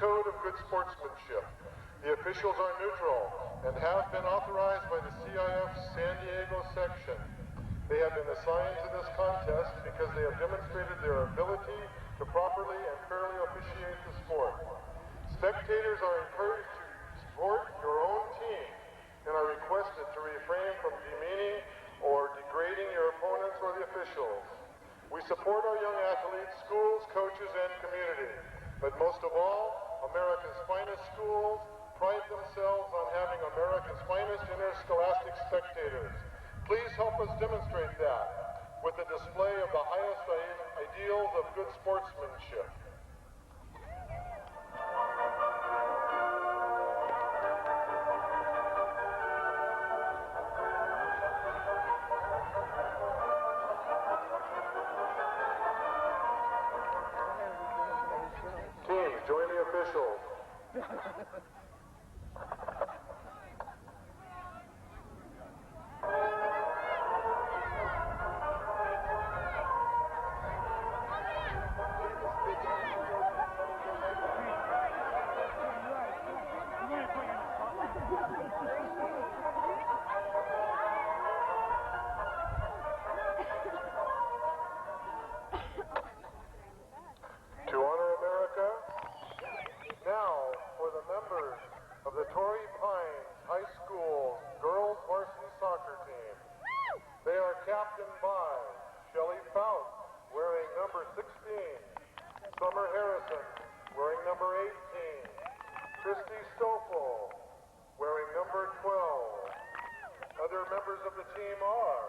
code of good sportsmanship. The officials are neutral and have been authorized by the CIF San Diego section. They have been assigned to this contest because they have demonstrated their ability to properly and fairly officiate the sport. Spectators are encouraged to support your own team and are requested to refrain from demeaning or degrading your opponents or the officials. We support our young athletes, schools, coaches, and community. But most of all, America's finest schools pride themselves on having America's finest interscholastic spectators. Please help us demonstrate that with the display of the highest ideals of good sportsmanship. Teams, join the officials. To honor America, now for the members of the Torrey Pines High School girls varsity soccer team. They are captained by Shelley Fout, wearing number 16, Summer Harrison, wearing number 18, Christy Stoffel, wearing number 12. Other members of the team are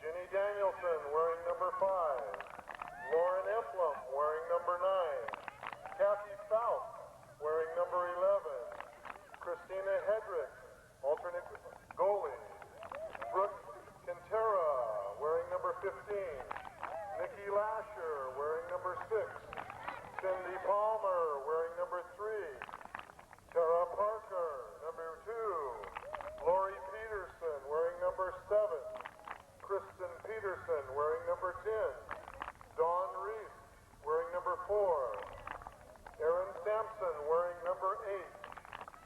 Jenny Danielson, wearing number 5, Lauren Emblem, wearing number 9, Kathy Fout, wearing number 11, Christina Hedrick, alternate goalie, Brooke Quintera, wearing number 15, Nikki Lasher, wearing number 6, Cindy Palmer, wearing number 3, Tara Parker, number 2, Lori Peterson, wearing number 7, Kristen Peterson, wearing number 10, Dawn Reese, wearing number 4, Erin Sampson, wearing number 8,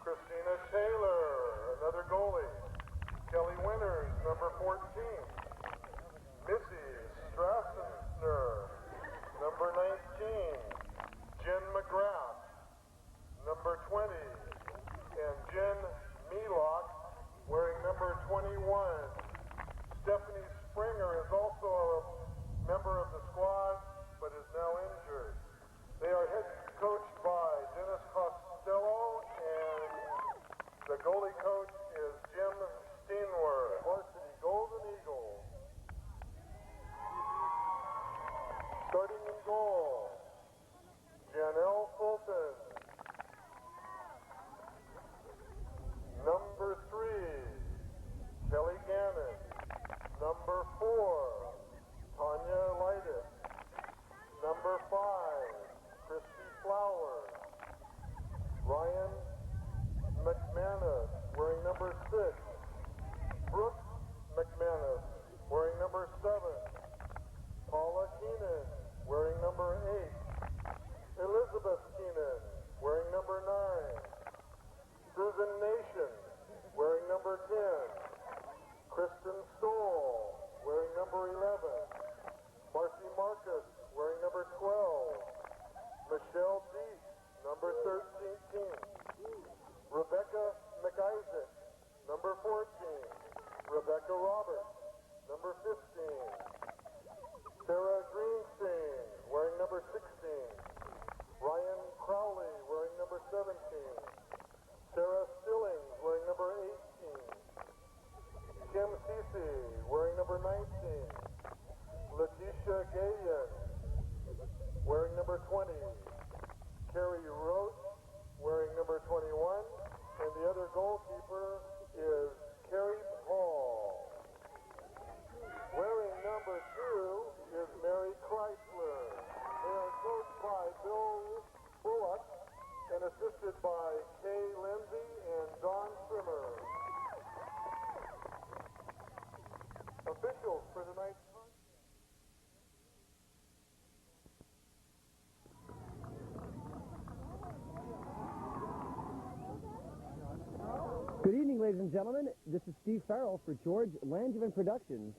Christina Taylor, another goalie, Kelly Winters, number 14, Missy Strassner, number 19, Jen McGrath, number 20, and Jen Melock, wearing number 21. Stephanie Springer is also a member of the squad, but is now injured. They are head coached by Dennis Costello, and the goalie coach is Jim Steenworth. Varsity Golden Eagles. Starting in goal, Janelle Fulton. Number 3, Kelly Gannon. Number 4, Tanya Leitis. Number 5, Christy Flowers. Ryan McManus, wearing number 6. Brooke McManus, wearing number 7. Paula Keenan, wearing number 8. Elizabeth Keenan, wearing number 9. Susan Nation, wearing number 10. Kristen Stoll, wearing number 11. Marcy Marcus, wearing number 12. Michelle Deet, number 13. Rebecca McIsaac, number 14. ladies and gentlemen. This is Steve Farrell for George Langevin Productions.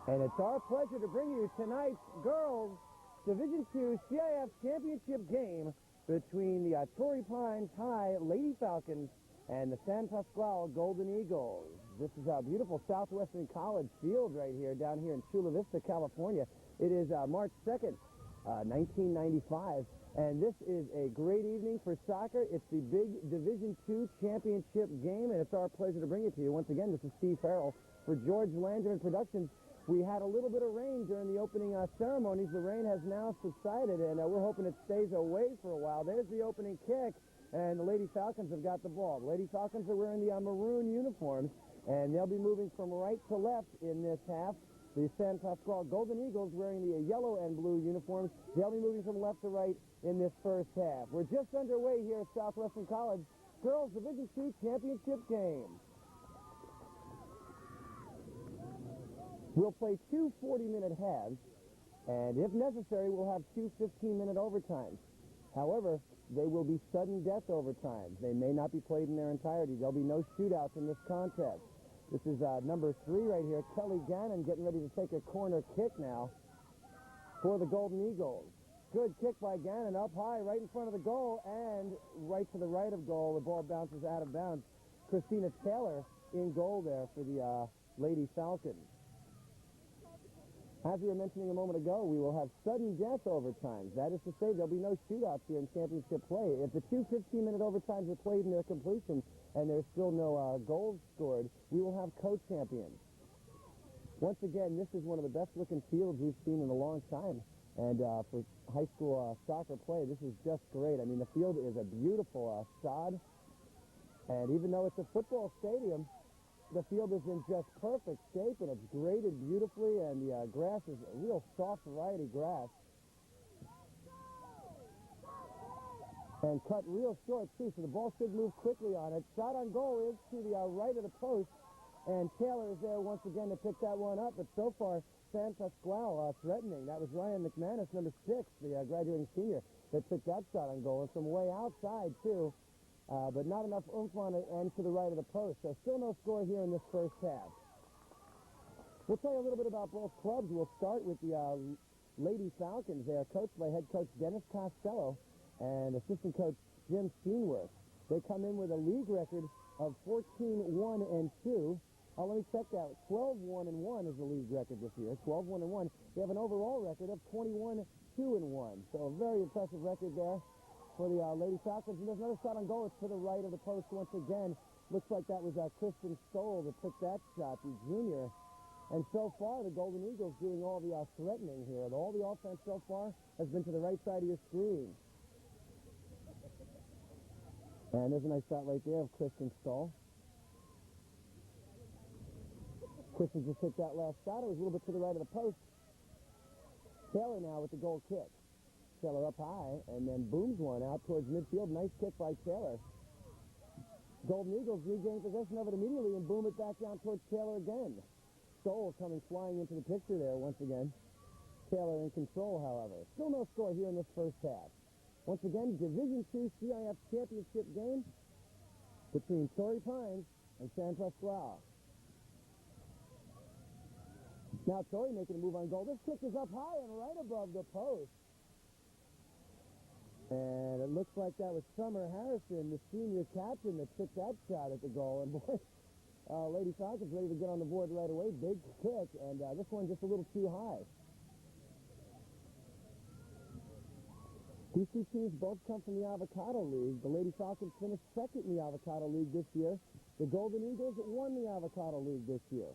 And it's our pleasure to bring you tonight's girls Division II CIF Championship game between the Torrey Pines High Lady Falcons and the San Pasqual Golden Eagles. This is a beautiful Southwestern College field right here, down here in Chula Vista, California. It is March 2nd, 1995, and this is a great evening for soccer. It's the big Division II championship game, and it's our pleasure to bring it to you. Once again, this is Steve Farrell for George Langevin Productions. We had a little bit of rain during the opening ceremonies. The rain has now subsided, and we're hoping it stays away for a while. There's the opening kick, and the Lady Falcons have got the ball. The Lady Falcons are wearing the maroon uniforms, and they'll be moving from right to left in this half. The San Pasqual Golden Eagles wearing the yellow and blue uniforms. They'll be moving from left to right in this first half. We're just underway here at Southwestern College. Girls Division II Championship game. We'll play two 40-minute halves, and if necessary, we'll have two 15-minute overtimes. However, they will be sudden death overtimes. They may not be played in their entirety. There'll be no shootouts in this contest. This is number 3 right here, Kelly Gannon, getting ready to take a corner kick now for the Golden Eagles. Good kick by Gannon, up high, right in front of the goal, and right to the right of goal. The ball bounces out of bounds. Christina Taylor in goal there for the Lady Falcons. As we were mentioning a moment ago, we will have sudden death overtimes. That is to say, there'll be no shootouts here in championship play. If the two 15-minute overtimes are played in their completion and there's still no goals scored, we will have co-champions. Once again, this is one of the best-looking fields we've seen in a long time. And for high school soccer play, this is just great. I mean, the field is a beautiful sod. And even though it's a football stadium, the field is in just perfect shape, and it's graded beautifully, and the grass is a real soft variety grass. And cut real short, too, so the ball should move quickly on it. Shot on goal is to the right of the post, and Taylor is there once again to pick that one up. But so far, San Pasqual threatening. That was Ryan McManus, number 6, the graduating senior, that took that shot on goal. And from way outside, too. But not enough oomph on it and to the right of the post. So still no score here in this first half. We'll tell you a little bit about both clubs. We'll start with the Lady Falcons. They are coached by head coach Dennis Costello and assistant coach Jim Steenworth. They come in with a league record of 14-1-2. Let me check that. 12-1-1 is the league record this year. 12-1-1. They have an overall record of 21-2-1. So a very impressive record there for the Lady Falcons. And there's another shot on goal. It's to the right of the post once again. Looks like that was Kristen Stoll that took that shot, the junior. And so far, the Golden Eagles doing all the threatening here. All the offense so far has been to the right side of your screen. And there's a nice shot right there of Kristen Stoll. Kristen just took that last shot. It was a little bit to the right of the post. Taylor now with the goal kick. Taylor up high, and then booms one out towards midfield. Nice kick by Taylor. Golden Eagles regain possession of it immediately and boom it back down towards Taylor again. Stoll coming flying into the picture there once again. Taylor in control, however. Still no score here in this first half. Once again, Division II CIF Championship game between Torrey Pines and San Pasqual. Now Torrey making a move on goal. This kick is up high and right above the post. And it looks like that was Summer Harrison, the senior captain, that took that shot at the goal. And boy, Lady Falcons ready to get on the board right away. Big kick, and this one just a little too high. These two teams both come from the Avocado League. The Lady Falcons finished second in the Avocado League this year. The Golden Eagles won the Avocado League this year.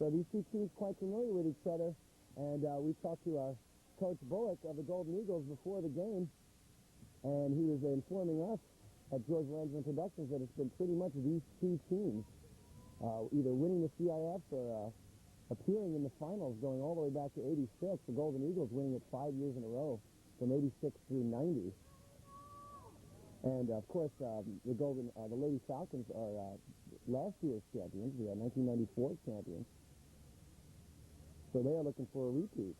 So these two teams quite familiar with each other. And we talked to Coach Bullock of the Golden Eagles before the game. And he was informing us at George Langevin Productions that it's been pretty much these two teams either winning the CIF or appearing in the finals going all the way back to 86. The Golden Eagles winning it 5 years in a row from 86 through 90. And, of course, the Lady Falcons are last year's champions, the 1994 champions. So they are looking for a repeat.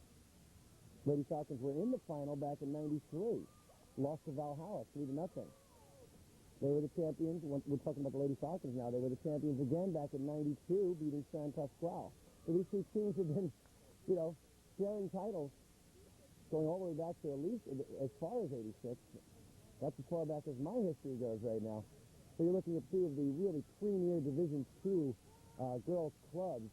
Lady Falcons were in the final back in 93. Lost to Valhalla 3-0. They were the champions. We're talking about the Lady Falcons now. They were the champions again back in '92, beating San Pasqual. So these two teams have been, sharing titles going all the way back to at least as far as '86. That's as far back as my history goes right now. So you're looking at two of the really premier Division II girls clubs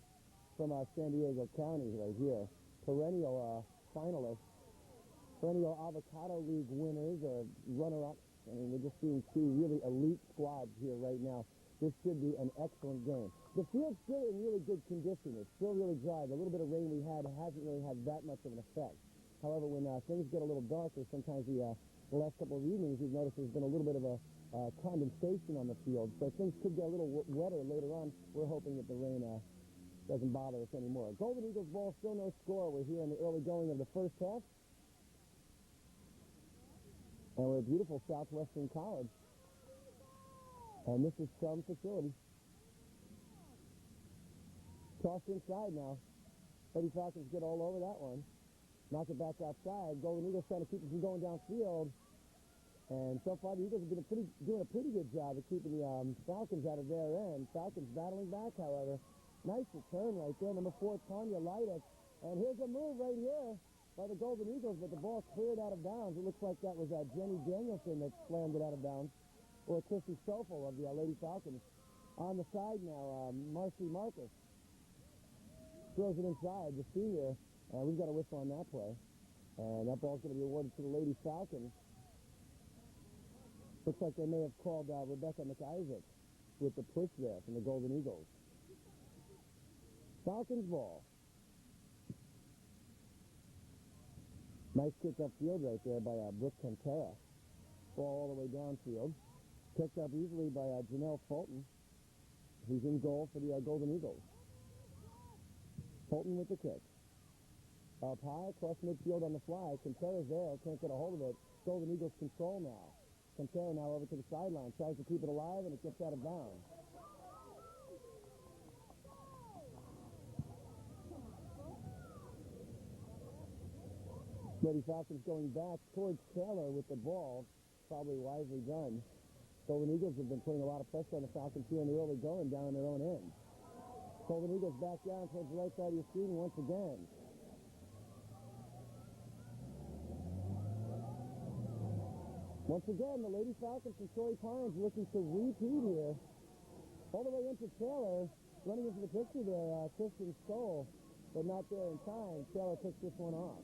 from San Diego County right here. Perennial finalists, perennial Avocado League winners or runner-ups. I mean, we're just seeing two really elite squads here right now. This should be an excellent game. The field's still in really good condition. It's still really dry. The little bit of rain we had hasn't really had that much of an effect. However, when things get a little darker, sometimes the last couple of evenings, you've noticed there's been a little bit of a condensation on the field. So things could get a little wetter later on. We're hoping that the rain doesn't bother us anymore. Golden Eagles ball, still no score. We're here in the early going of the first half. And we're at beautiful Southwestern College. And this is some facility. Tossed inside now. Lady Falcons get all over that one. Knock it back outside. Golden Eagles trying to keep it from going downfield. And so far, the Eagles have been doing a pretty good job of keeping the Falcons out of their end. Falcons battling back, however. Nice return right there. Number 4, Tanya Leideck. And here's a move right here by the Golden Eagles, but the ball cleared out of bounds. It looks like that was Jenny Danielson that slammed it out of bounds, or Chrissy Stoffel of the Lady Falcons. On the side now, Marcy Marcus throws it inside, the senior. We've got a whistle on that play. And that ball's going to be awarded to the Lady Falcons. Looks like they may have called Rebecca McIsaac with the push there from the Golden Eagles. Falcons ball. Nice kick upfield right there by Brooke Cantera. Ball all the way downfield. Picked up easily by Janelle Fulton, who's in goal for the Golden Eagles. Fulton with the kick. Up high, across midfield on the fly. Cantera's there, can't get a hold of it. Golden Eagles control now. Cantera now over to the sideline. Tries to keep it alive, and it gets out of bounds. Lady Falcons going back towards Taylor with the ball. Probably wisely done. Golden Eagles have been putting a lot of pressure on the Falcons here in the early going down their own end. Golden Eagles back down towards the right side of your screen once again. Once again, the Lady Falcons from Torrey Pines looking to repeat here. All the way into Taylor. Running into the picture there, Kristen Stoll, but not there in time. Taylor picks this one off.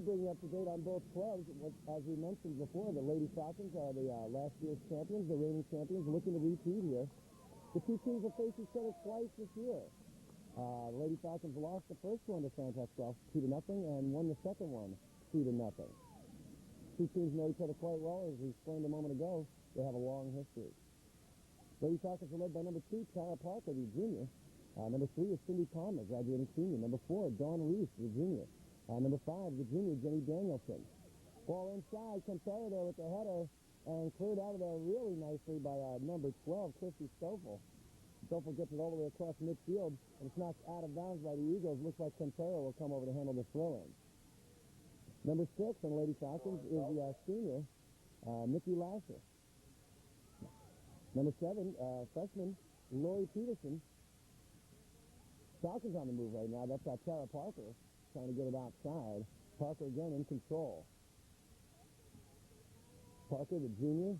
Bring you up to date on both clubs. As we mentioned before, the Lady Falcons are the last year's champions, the reigning champions, looking to repeat here. The two teams have faced each other twice this year. The Lady Falcons lost the first one to San Pasqual 2-0 and won the second one 2-0. Two teams know each other quite well. As we explained a moment ago, they have a long history. Lady Falcons are led by number 2, Tara Parker, the junior. Number 3 is Cindy Palmer, graduating senior. Number 4, Dawn Reese, the junior. Number 5, the junior, Jenny Danielson. Ball inside, Cantera there with the header, and cleared out of there really nicely by number 12, Chrissy Stoffel. Stoffel gets it all the way across midfield, and it's knocked out of bounds by the Eagles. Looks like Cantera will come over to handle the throw-in. Number 6 on Lady Falcons is the senior, Nikki Lasser. Number 7, freshman, Lori Peterson. Falcons on the move right now. That's Tara Parker. Trying to get it outside. Parker again in control. Parker, the junior,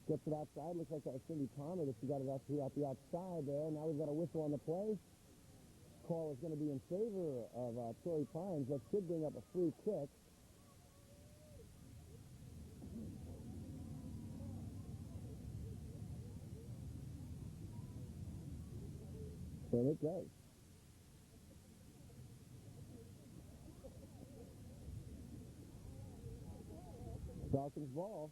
gets it outside. Looks like that was Cindy Palmer that she got it out the outside there. Now we've got a whistle on the play. Call is going to be in favor of Torrey Pines. That should bring up a free kick. And it does. Falcons ball.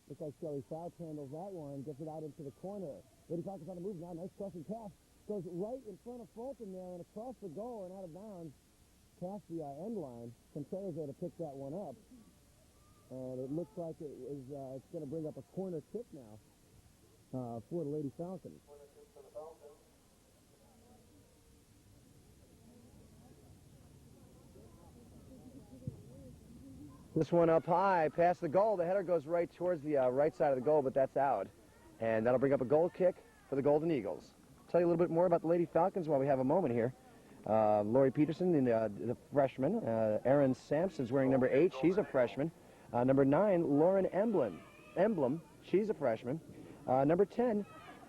Looks like Shelly Fouch handles that one, gets it out into the corner. Lady Falcons on the move now. Nice crossing pass. Goes right in front of Fulton there and across the goal and out of bounds. Past the end line. Contreras there to pick that one up. And it looks like it's going to bring up a corner kick now. for the Lady Falcons. This one up high, past the goal. The header goes right towards the right side of the goal, but that's out. And that'll bring up a goal kick for the Golden Eagles. Tell you a little bit more about the Lady Falcons while we have a moment here. Lori Peterson, the freshman. Erin Sampson's wearing number 8. She's a freshman. Number 9, Lauren Emblem. She's a freshman. Number 10,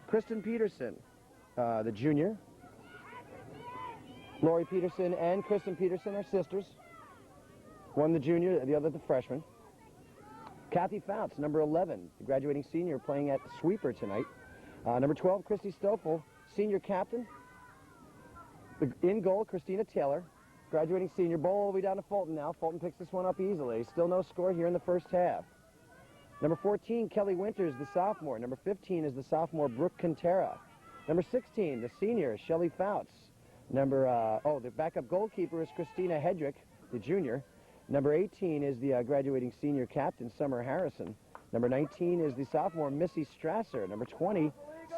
Kristen Peterson, the junior. Lori Peterson and Kristen Peterson are sisters. One the junior, the other the freshman. Kathy Fouts, number 11, the graduating senior, playing at sweeper tonight. Number 12, Christy Stoffel, senior captain. In goal, Christina Taylor, graduating senior. Ball all the way down to Fulton now. Fulton picks this one up easily. Still no score here in the first half. Number 14, Kelly Winters, the sophomore. Number 15 is the sophomore Brooke Quintera. Number 16, the senior, Shelley Fouts. The backup goalkeeper is Christina Hedrick, the junior. Number 18 is the graduating senior captain, Summer Harrison. Number 19 is the sophomore, Missy Strasser. Number 20,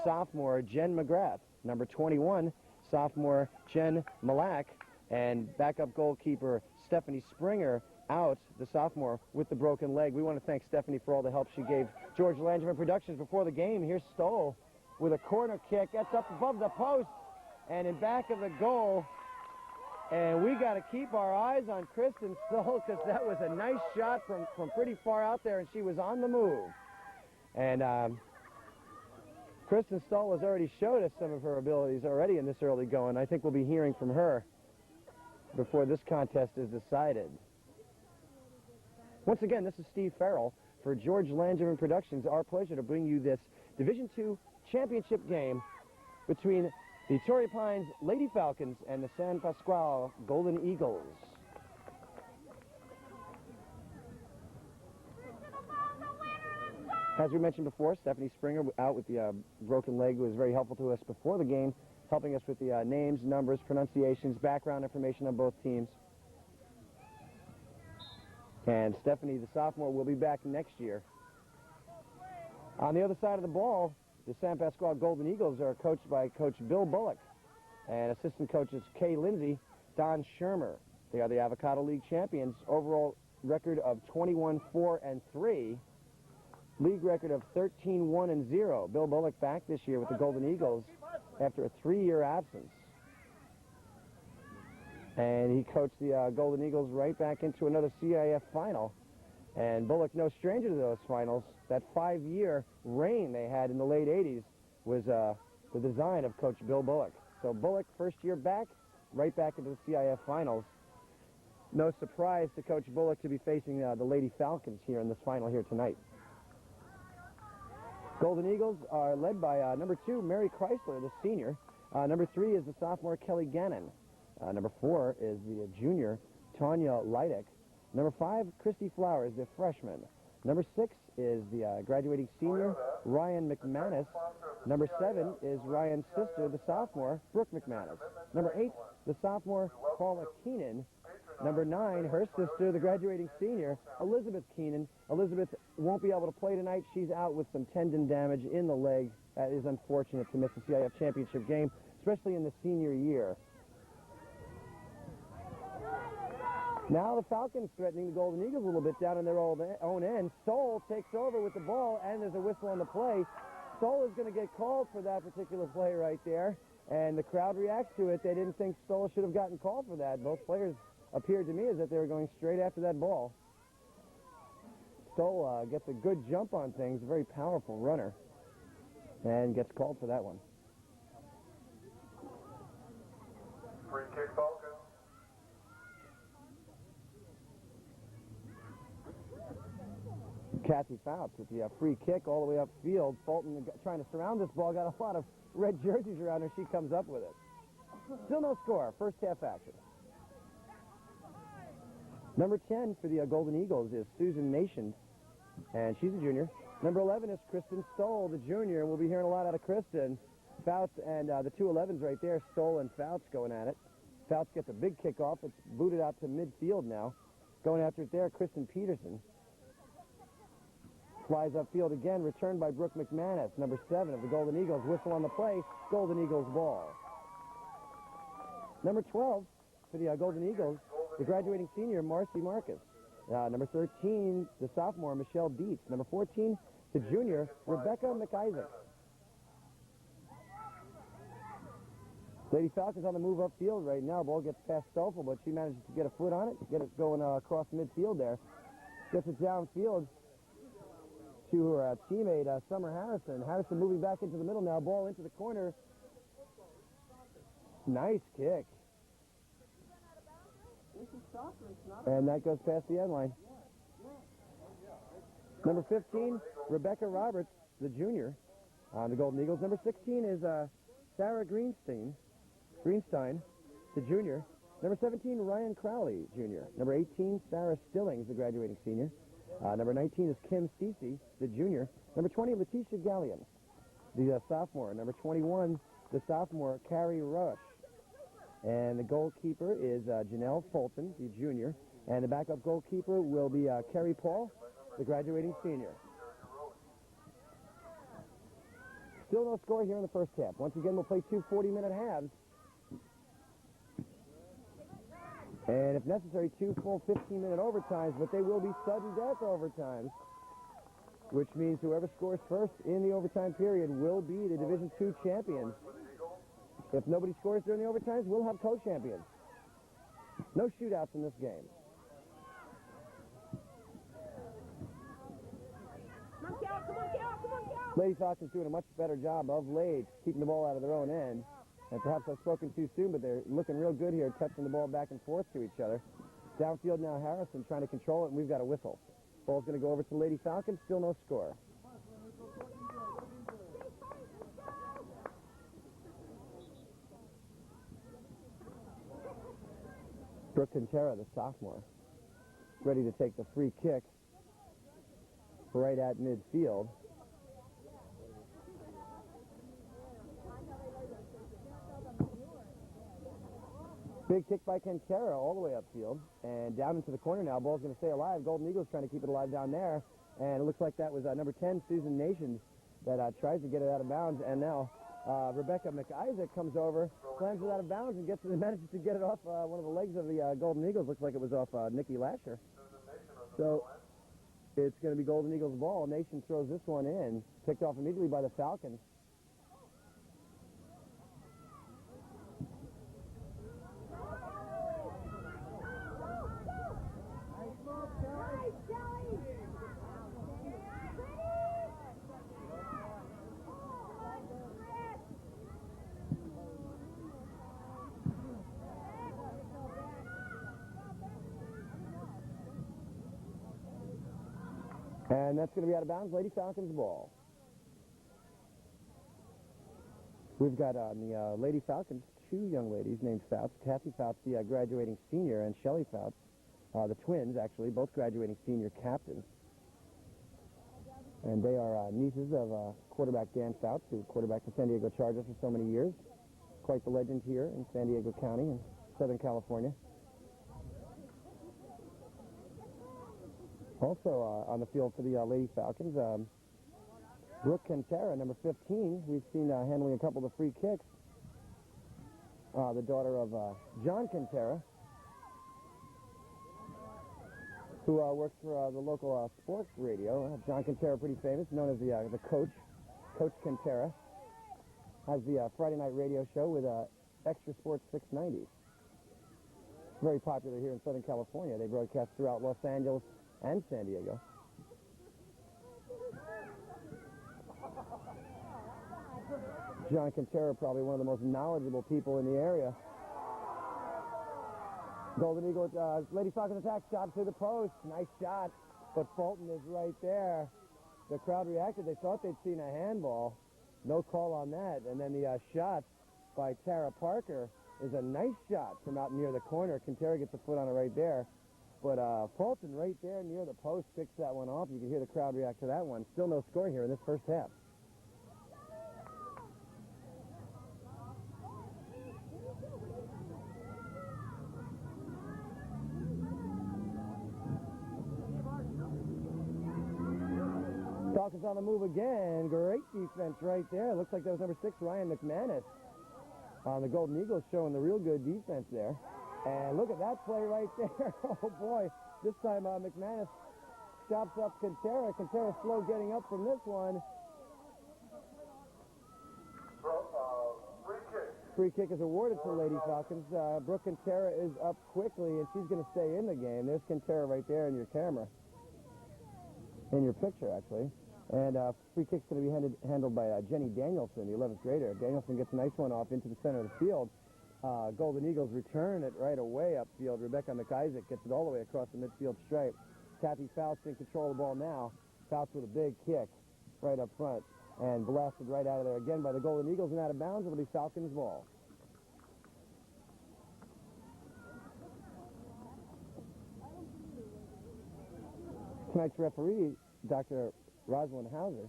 sophomore, Jen McGrath. Number 21, sophomore, Jen Malak. And backup goalkeeper, Stephanie Springer, out, the sophomore, with the broken leg. We want to thank Stephanie for all the help she gave George Langevin Productions before the game. Here's Stoll with a corner kick. That's up above the post and in back of the goal. And we got to keep our eyes on Kristen Stoll because that was a nice shot from pretty far out there, and she was on the move. And Kristen Stoll has already showed us some of her abilities already in this early going. I think we'll be hearing from her before this contest is decided. Once again, this is Steve Farrell for George Langevin Productions. Our pleasure to bring you this Division II championship game between the Torrey Pines Lady Falcons and the San Pasqual Golden Eagles. As we mentioned before, Stephanie Springer out with the broken leg was very helpful to us before the game, helping us with the names, numbers, pronunciations, background information on both teams. And Stephanie, the sophomore, will be back next year. On the other side of the ball, the San Pasqual Golden Eagles are coached by Coach Bill Bullock, and assistant coaches Kay Lindsay, Don Shermer. They are the Avocado League champions. Overall record of 21-4-3. League record of 13-1-0. Bill Bullock back this year with the Golden Eagles after a 3-year absence. And he coached the Golden Eagles right back into another CIF final. And Bullock, no stranger to those finals. That 5-year reign they had in the late 80s was the design of Coach Bill Bullock. So Bullock, first year back, right back into the CIF finals. No surprise to Coach Bullock to be facing the Lady Falcons here in this final here tonight. Golden Eagles are led by number 2, Mary Chrysler, the senior. Number 3 is the sophomore, Kelly Gannon. Number 4 is the junior, Tanya Leidick. Number 5, Christy Flowers, the freshman. Number 6 is the graduating senior, Ryan McManus. Number 7 is Ryan's sister, the sophomore, Brooke McManus. Number 8, the sophomore, Paula Keenan. Number 9, her sister, the graduating senior, Elizabeth Keenan. Elizabeth won't be able to play tonight. She's out with some tendon damage in the leg. That is unfortunate to miss the CIF championship game, especially in the senior year. Now the Falcons threatening the Golden Eagles a little bit down in their own end. Stoll takes over with the ball, and there's a whistle on the play. Stoll is going to get called for that particular play right there, and the crowd reacts to it. They didn't think Stoll should have gotten called for that. Both players appeared to me as if they were going straight after that ball. Stoll gets a good jump on things, a very powerful runner, and gets called for that one. Free kick, Falcons. Kathy Fouts with the free kick all the way upfield. Fulton trying to surround this ball, got a lot of red jerseys around her. She comes up with it. Still no score. First half action. Number 10 for the Golden Eagles is Susan Nation, and she's a junior. Number 11 is Kristen Stoll, the junior, and we'll be hearing a lot out of Kristen. Fouts and the two 11s right there, Stoll and Fouts going at it. Fouts gets a big kickoff. It's booted out to midfield now. Going after it there, Kristen Peterson. Flies upfield again, returned by Brooke McManus, number 7 of the Golden Eagles. Whistle on the play, Golden Eagles ball. Number 12 for the Golden Eagles, the graduating senior, Marcy Marcus. Number 13, the sophomore, Michelle Dietz. Number 14, the junior, Rebecca McIsaac. Lady Falcons on the move upfield right now. Ball gets past Stoffel, but she manages to get a foot on it, get it going across midfield there. Gets it downfield to her teammate, Summer Harrison. Harrison moving back into the middle now. Ball into the corner. Nice kick. And that goes past the end line. Number 15, Rebecca Roberts, the junior on the Golden Eagles. Number 16 is Sarah Greenstein, the junior. Number 17, Ryan Crowley, junior. Number 18, Sarah Stillings, the graduating senior. Number 19 is Kim Cece, the junior. Number 20, Letitia Gallion, the sophomore. Number 21, the sophomore, Carrie Rush. And the goalkeeper is Janelle Fulton, the junior. And the backup goalkeeper will be Kerry Paul, the graduating senior. Still no score here in the first half. Once again, we'll play 2 40-minute halves. And if necessary, 2 full 15-minute overtimes, but they will be sudden death overtimes, which means whoever scores first in the overtime period will be the Division II champions. If nobody scores during the overtimes, we'll have co-champions. No shootouts in this game. Come on, Cal, come on, Cal, come on, Cal. Lady Falcons doing a much better job of late, keeping the ball out of their own end. And perhaps I've spoken too soon, but they're looking real good here, touching the ball back and forth to each other. Downfield now, Harrison trying to control it, and we've got a whistle. Ball's going to go over to the Lady Falcons, still no score. Brooke Quintera, the sophomore, ready to take the free kick right at midfield. Big kick by Quintera all the way upfield. And down into the corner now. Ball's going to stay alive. Golden Eagles trying to keep it alive down there. And it looks like that was number 10, Susan Nations, that tries to get it out of bounds. And now Rebecca McIsaac comes over, slams it out of bounds, and manages to get it off one of the legs of the Golden Eagles. Looks like it was off Nikki Lasher. So it's going to be Golden Eagles ball. Nation throws this one in. Picked off immediately by the Falcons. And that's going to be out of bounds. Lady Falcons ball. We've got on the Lady Falcons 2 young ladies named Fouts. Kathy Fouts, the graduating senior, and Shelley Fouts, the twins, actually, both graduating senior captains. And they are nieces of quarterback Dan Fouts, who quarterbacked the San Diego Chargers for so many years. Quite the legend here in San Diego County in Southern California. Also on the field for the Lady Falcons, Brooke Quintera, number 15. We've seen handling a couple of the free kicks. The daughter of John Quintera, who works for the local sports radio. John Quintera, pretty famous, known as the coach, Coach Quintera. Has the Friday night radio show with Extra Sports 690. Very popular here in Southern California. They broadcast throughout Los Angeles and San Diego. John Quintera, probably one of the most knowledgeable people in the area. Golden Eagle, Lady Falcons attack, shot to the post. Nice shot, but Fulton is right there. The crowd reacted. They thought they'd seen a handball. No call on that. And then the shot by Tara Parker is a nice shot from out near the corner. Quintera gets a foot on it right there. But Fulton right there near the post picks that one off. You can hear the crowd react to that one. Still no score here in this first half. Falcons on the move again. Great defense right there. Looks like that was number 6, Ryan McManus. On the Golden Eagles showing the real good defense there. And look at that play right there. Oh, boy. This time McManus chops up Quintera. Quintera slow getting up from this one. Free kick is awarded to Lady Falcons. Brooke Quintera is up quickly, and she's going to stay in the game. There's Quintera right there in your camera. In your picture, actually. And free kick's going to be handled by Jenny Danielson, the 11th grader. Danielson gets a nice one off into the center of the field. Golden Eagles return it right away upfield. Rebecca McIsaac gets it all the way across the midfield stripe. Kathy Fouts in control of the ball now. Fouts with a big kick right up front. And blasted right out of there again by the Golden Eagles and out of bounds. It'll be Falcons ball. Tonight's referee, Dr. Rosalind Hauser,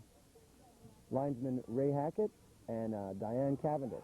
linesman Ray Hackett, and Diane Cavendish.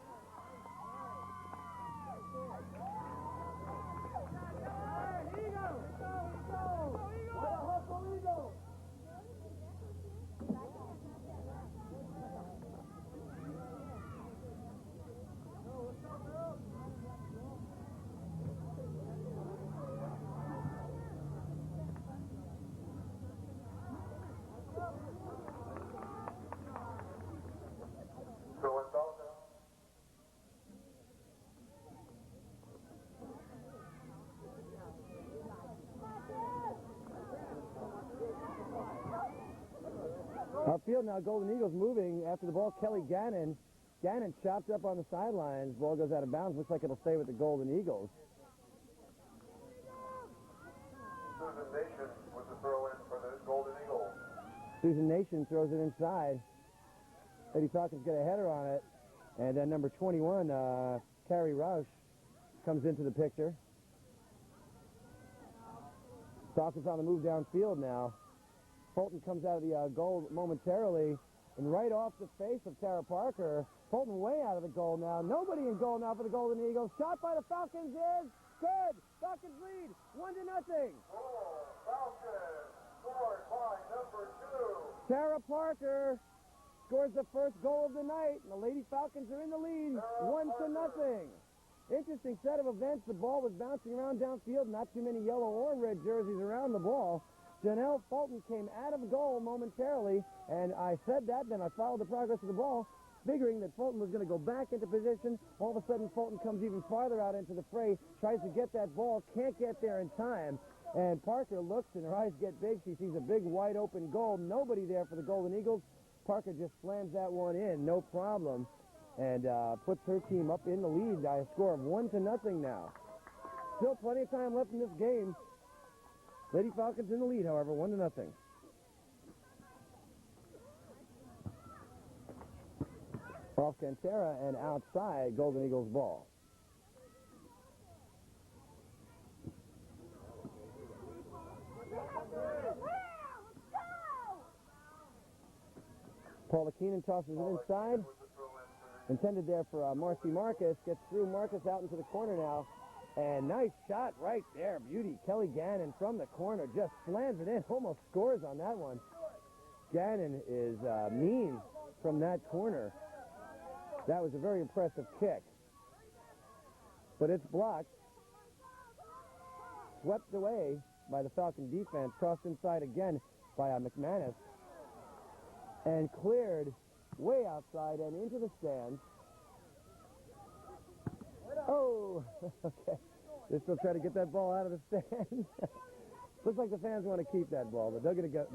Upfield now, Golden Eagles moving after the ball. Kelly Gannon. Gannon chopped up on the sidelines. Ball goes out of bounds. Looks like it'll stay with the Golden Eagles. Susan Nation with the throw in for the Golden Eagles. Susan Nation throws it inside. Lady Falcons get a header on it. And then number 21, Carrie Roush, comes into the picture. Falcons on the move downfield now. Fulton comes out of the goal momentarily, and right off the face of Tara Parker. Fulton way out of the goal now. Nobody in goal now for the Golden Eagles. Shot by the Falcons is good. Falcons lead 1-0. Falcons scored by number 2. Tara Parker scores the first goal of the night, and the Lady Falcons are in the lead 1-0. Interesting set of events. The ball was bouncing around downfield. Not too many yellow or red jerseys around the ball. Janelle Fulton came out of goal momentarily, and I said that, then I followed the progress of the ball, figuring that Fulton was going to go back into position. All of a sudden, Fulton comes even farther out into the fray, tries to get that ball, can't get there in time, and Parker looks and her eyes get big. She sees a big wide open goal. Nobody there for the Golden Eagles. Parker just slams that one in, no problem, and puts her team up in the lead by a score of 1-0 now. Still plenty of time left in this game. Lady Falcons in the lead, however, 1-0. Off Cantera and outside, Golden Eagles ball. Paula Keenan tosses it inside. Intended there for Marcy Marcus. Gets through. Marcus out into the corner now. And nice shot right there. Beauty. Kelly Gannon from the corner just slams it in. Almost scores on that one. Gannon is mean from that corner. That was a very impressive kick. But it's blocked. Swept away by the Falcon defense. Crossed inside again by McManus. And cleared way outside and into the stands. Oh, okay. They're still trying to get that ball out of the stands. Looks like the fans want to keep that ball, but they're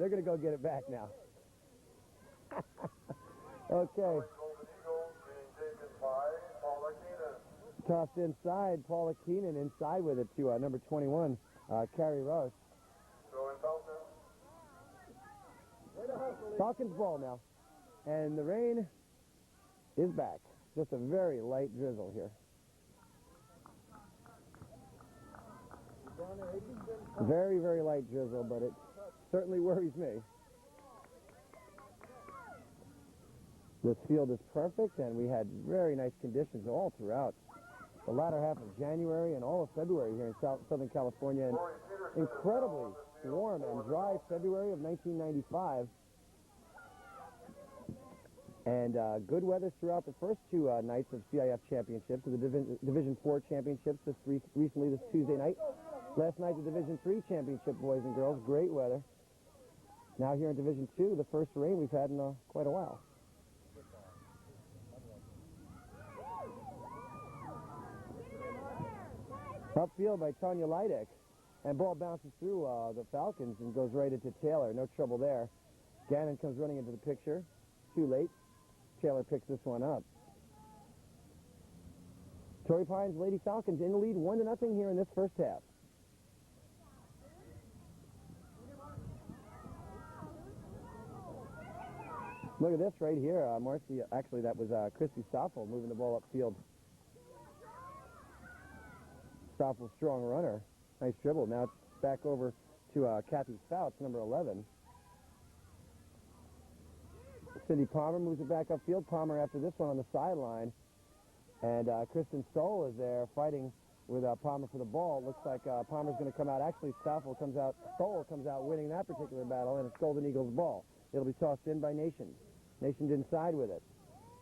gonna go get it back now. Okay. Tossed inside, Paula Keenan inside with it to number 21, Carrie Roche. Falcons ball now. And the rain is back. Just a very light drizzle here. Very, very light drizzle, but it certainly worries me. This field is perfect, and we had very nice conditions all throughout the latter half of January and all of February here in Southern California. And incredibly warm and dry February of 1995. And good weather throughout the first two nights of CIF championships, the Division 4 championships recently this Tuesday night. Last night, the Division 3 championship, boys and girls. Great weather. Now here in Division 2, the first rain we've had in quite a while. Upfield by Tanya Leidek. And ball bounces through the Falcons and goes right into Taylor. No trouble there. Gannon comes running into the picture. Too late. Taylor picks this one up. Torrey Pines Lady Falcons in the lead 1-0 here in this first half. Look at this right here. Marcy, actually that was Christy Stoffel moving the ball upfield. Stoffel's strong runner. Nice dribble. Now it's back over to Kathy Fouts, number 11. Cindy Palmer moves it back upfield. Palmer after this one on the sideline. And Kristen Stoll is there fighting with Palmer for the ball. Looks like Palmer's going to come out. Actually, Stoll comes out winning that particular battle, and it's Golden Eagles' ball. It'll be tossed in by Nation. Nation didn't side with it.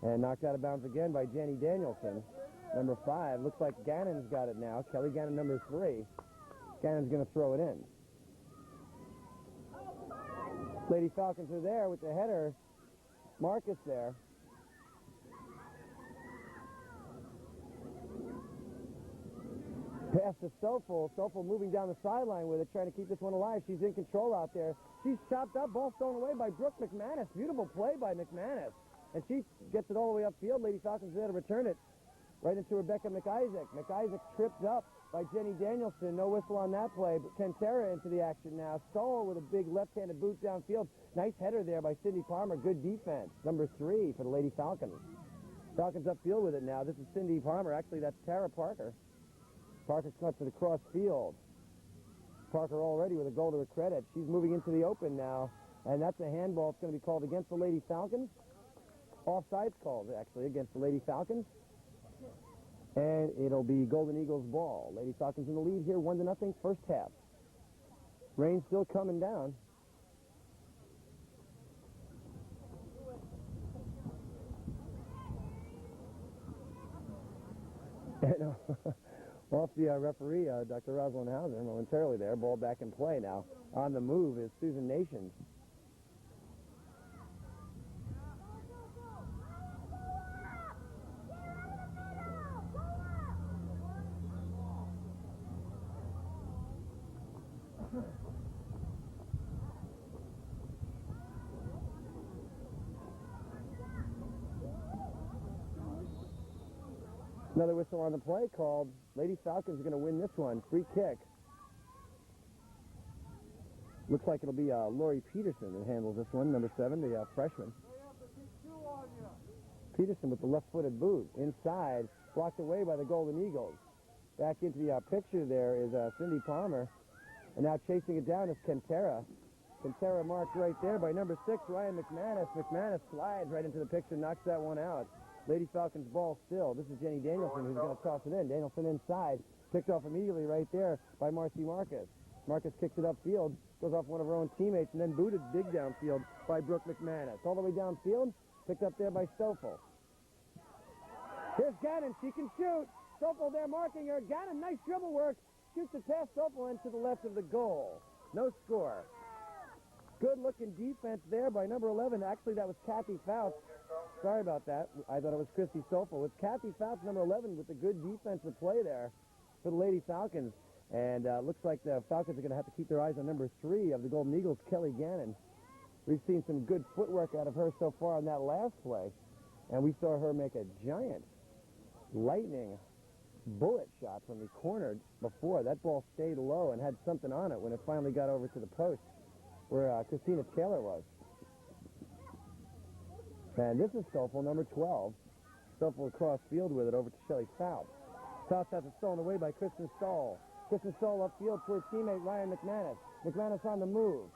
And knocked out of bounds again by Jenny Danielson, number 5. Looks like Gannon's got it now. Kelly Gannon, number 3. Gannon's going to throw it in. Lady Falcons are there with the header. Marcus there. Pass to Stoffel. Stoffel moving down the sideline with it, trying to keep this one alive. She's in control out there. She's chopped up. Ball thrown away by Brooke McManus. Beautiful play by McManus. And she gets it all the way upfield. Lady Falcons are there to return it right into Rebecca McIsaac. McIsaac tripped up by Jenny Danielson. No whistle on that play, but Kentera into the action now. Stoll with a big left-handed boot downfield. Nice header there by Cindy Palmer. Good defense. Number 3 for the Lady Falcons. Falcons upfield with it now. This is Cindy Palmer. Actually, that's Tara Parker. Parker's cut to the cross field. Parker already with a goal to her credit. She's moving into the open now, and that's a handball. It's going to be called against the Lady Falcons. Offsides called, actually, against the Lady Falcons. And it'll be Golden Eagles' ball. Lady Falcons in the lead here, 1-0, first half. Rain still coming down. And, off the referee, Dr. Rosalind Hauser, momentarily there. Ball back in play now. On the move is Susan Nations. Another whistle on the play called. Lady Falcons are going to win this one. Free kick. Looks like it'll be Lori Peterson that handles this one, number 7, the freshman. Peterson with the left-footed boot. Inside, blocked away by the Golden Eagles. Back into the picture there is Cindy Palmer. And now chasing it down is Kentera. Kentera marked right there by number 6, Ryan McManus. McManus slides right into the picture, knocks that one out. Lady Falcons ball still. This is Jenny Danielson who's going to toss it in. Danielson inside. Picked off immediately right there by Marcy Marcus. Marcus kicks it upfield. Goes off one of her own teammates and then booted big downfield by Brooke McManus. All the way downfield. Picked up there by Stoffel. Here's Gannon. She can shoot. Stoffel there marking her. Gannon, nice dribble work. Shoots it past Stoffel into the left of the goal. No score. Good-looking defense there by number 11. Actually, that was Kathy Fouts. Sorry about that. I thought it was Christy Stoffel. It's Kathy Fouts, number 11, with a good defensive play there for the Lady Falcons. And looks like the Falcons are going to have to keep their eyes on number 3 of the Golden Eagles, Kelly Gannon. We've seen some good footwork out of her so far on that last play. And we saw her make a giant lightning bullet shot from the corner before. That ball stayed low and had something on it when it finally got over to the post where Christina Taylor was. And this is Stoffel, number 12. Stoffel across field with it over to Shelley Fouts. Fouts has it stolen away by Kristen Stoll. Kristen Stoll upfield to her teammate Ryan McManus. McManus on the move.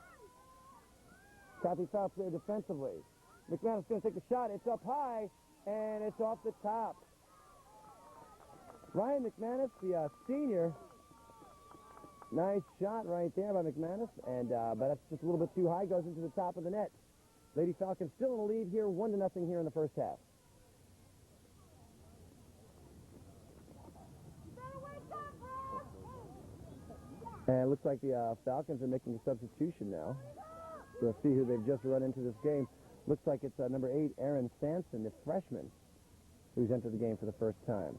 Kathy Fouts there defensively. McManus going to take the shot. It's up high, and it's off the top. Ryan McManus, the senior. Nice shot right there by McManus, and but that's just a little bit too high. Goes into the top of the net. Lady Falcons still in the lead here, 1-0 here in the first half. And it looks like the Falcons are making a substitution now. We'll see who they've just run into this game. Looks like it's number 8, Aaron Sampson, the freshman, who's entered the game for the first time.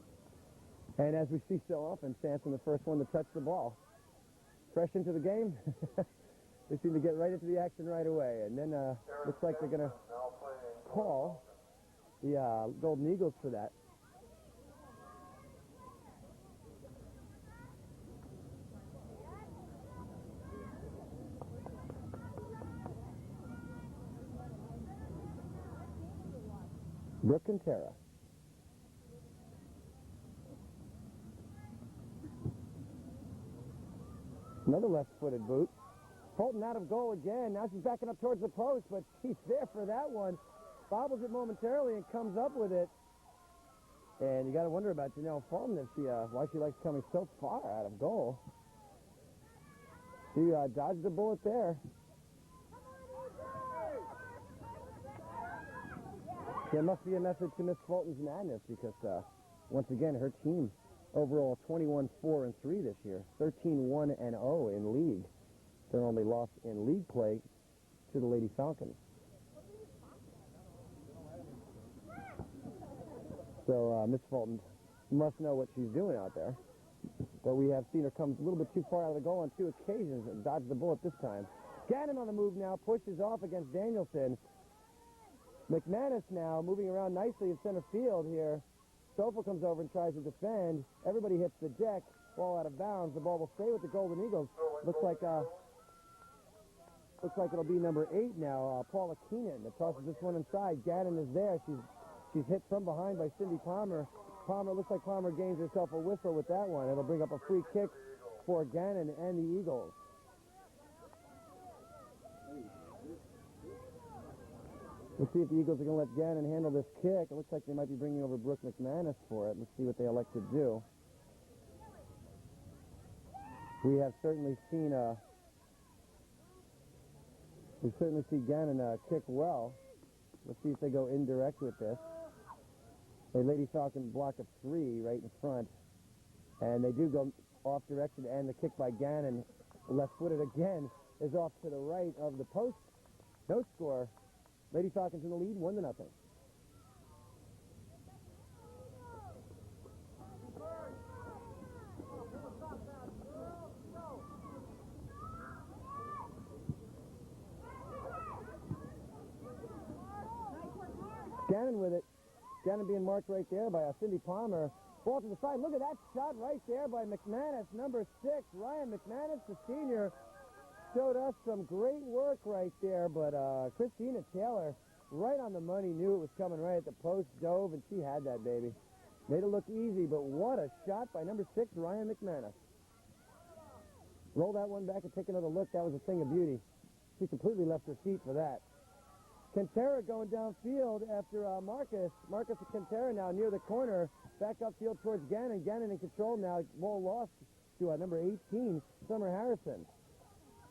And as we see so often, Sampson, the first one to touch the ball. Fresh into the game, they seem to get right into the action right away. And then looks like they're going to call the Golden Eagles for that. Brooke and Tara. Another left-footed boot. Fulton out of goal again. Now she's backing up towards the post, but she's there for that one. Bobbles it momentarily and comes up with it. And you got to wonder about Janelle Fulton, if she, why she likes coming so far out of goal. She dodged the bullet there. There must be a message to Miss Fulton's madness because, once again, her team overall 21-4-3 this year, 13-1-0 in league. Their only loss in league play to the Lady Falcons. So Miss Fulton must know what she's doing out there. But we have seen her come a little bit too far out of the goal on 2 occasions and dodge the bullet this time. Gannon on the move now, pushes off against Danielson. McManus now moving around nicely in center field here. Stoffel comes over and tries to defend. Everybody hits the deck. Ball out of bounds. The ball will stay with the Golden Eagles. Looks like it'll be number 8 now, Paula Keenan, that tosses this one inside. Gannon is there. She's hit from behind by Cindy Palmer. Looks like Palmer gains herself a whistle with that one. It'll bring up a free kick for Gannon and the Eagles. Let's see if the Eagles are going to let Gannon handle this kick. It looks like they might be bringing over Brooke McManus for it. Let's see what they elect to do. We have certainly seen Gannon kick well. Let's see if they go indirect with this. A Lady Falcon block of 3 right in front. And they do go off direction, and the kick by Gannon, left-footed again, is off to the right of the post. No score. Lady Falcons in the lead, 1-0. Gannon with it. Gannon being marked right there by Cindy Palmer. Ball to the side. Look at that shot right there by McManus, number 6. Ryan McManus, the senior, showed us some great work right there, but Christina Taylor, right on the money, knew it was coming right at the post, dove, and she had that, baby. Made it look easy, but what a shot by number 6, Ryan McManus. Roll that one back and take another look. That was a thing of beauty. She completely left her feet for that. Quintera going downfield after Marcus. Marcus and Quintera now near the corner. Back upfield towards Gannon. Gannon in control now. Ball lost to number 18, Summer Harrison.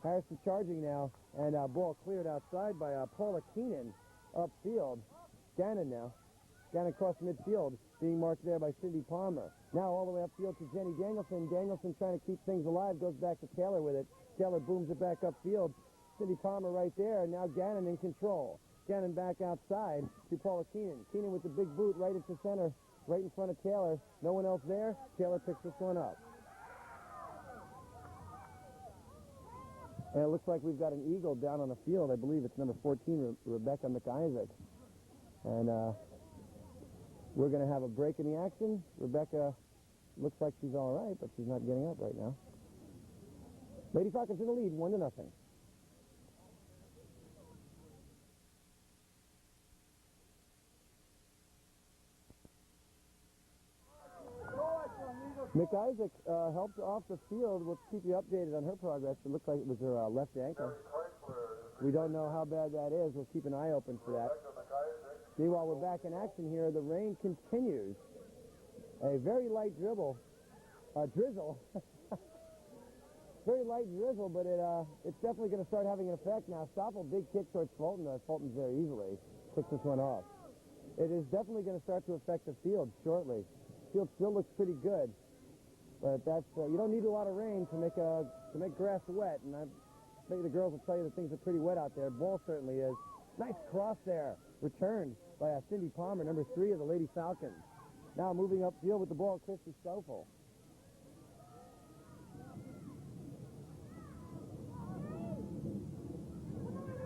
Harrison charging now, and ball cleared outside by Paula Keenan upfield. Gannon now. Gannon across midfield, being marked there by Cindy Palmer. Now all the way upfield to Jenny Danielson. Danielson trying to keep things alive, goes back to Taylor with it. Taylor booms it back upfield. Cindy Palmer right there, and now Gannon in control. Gannon back outside to Paula Keenan. Keenan with the big boot right into center, right in front of Taylor. No one else there. Taylor picks this one up. And it looks like we've got an Eagle down on the field. I believe it's number 14, Rebecca McIsaac. And we're going to have a break in the action. Rebecca looks like she's all right, but she's not getting up right now. Lady Falcons in the lead, 1-0. McIsaac helped off the field. We'll keep you updated on her progress. It looks like it was her left ankle. We don't know how bad that is. We'll keep an eye open for that. Meanwhile, we're back in action here. The rain continues. A very light drizzle very light drizzle, but it's definitely going to start having an effect now. Stoffel, big kick towards Fulton. Fulton's there easily. Picks this one off. It is definitely going to start to affect the field shortly. Field still looks pretty good, but that's you don't need a lot of rain to make grass wet, and I think the girls will tell you that things are pretty wet out there. Ball certainly is. Nice cross there, returned by Cindy Palmer, number 3 of the Lady Falcons. Now moving upfield with the ball, Christy Stoffel.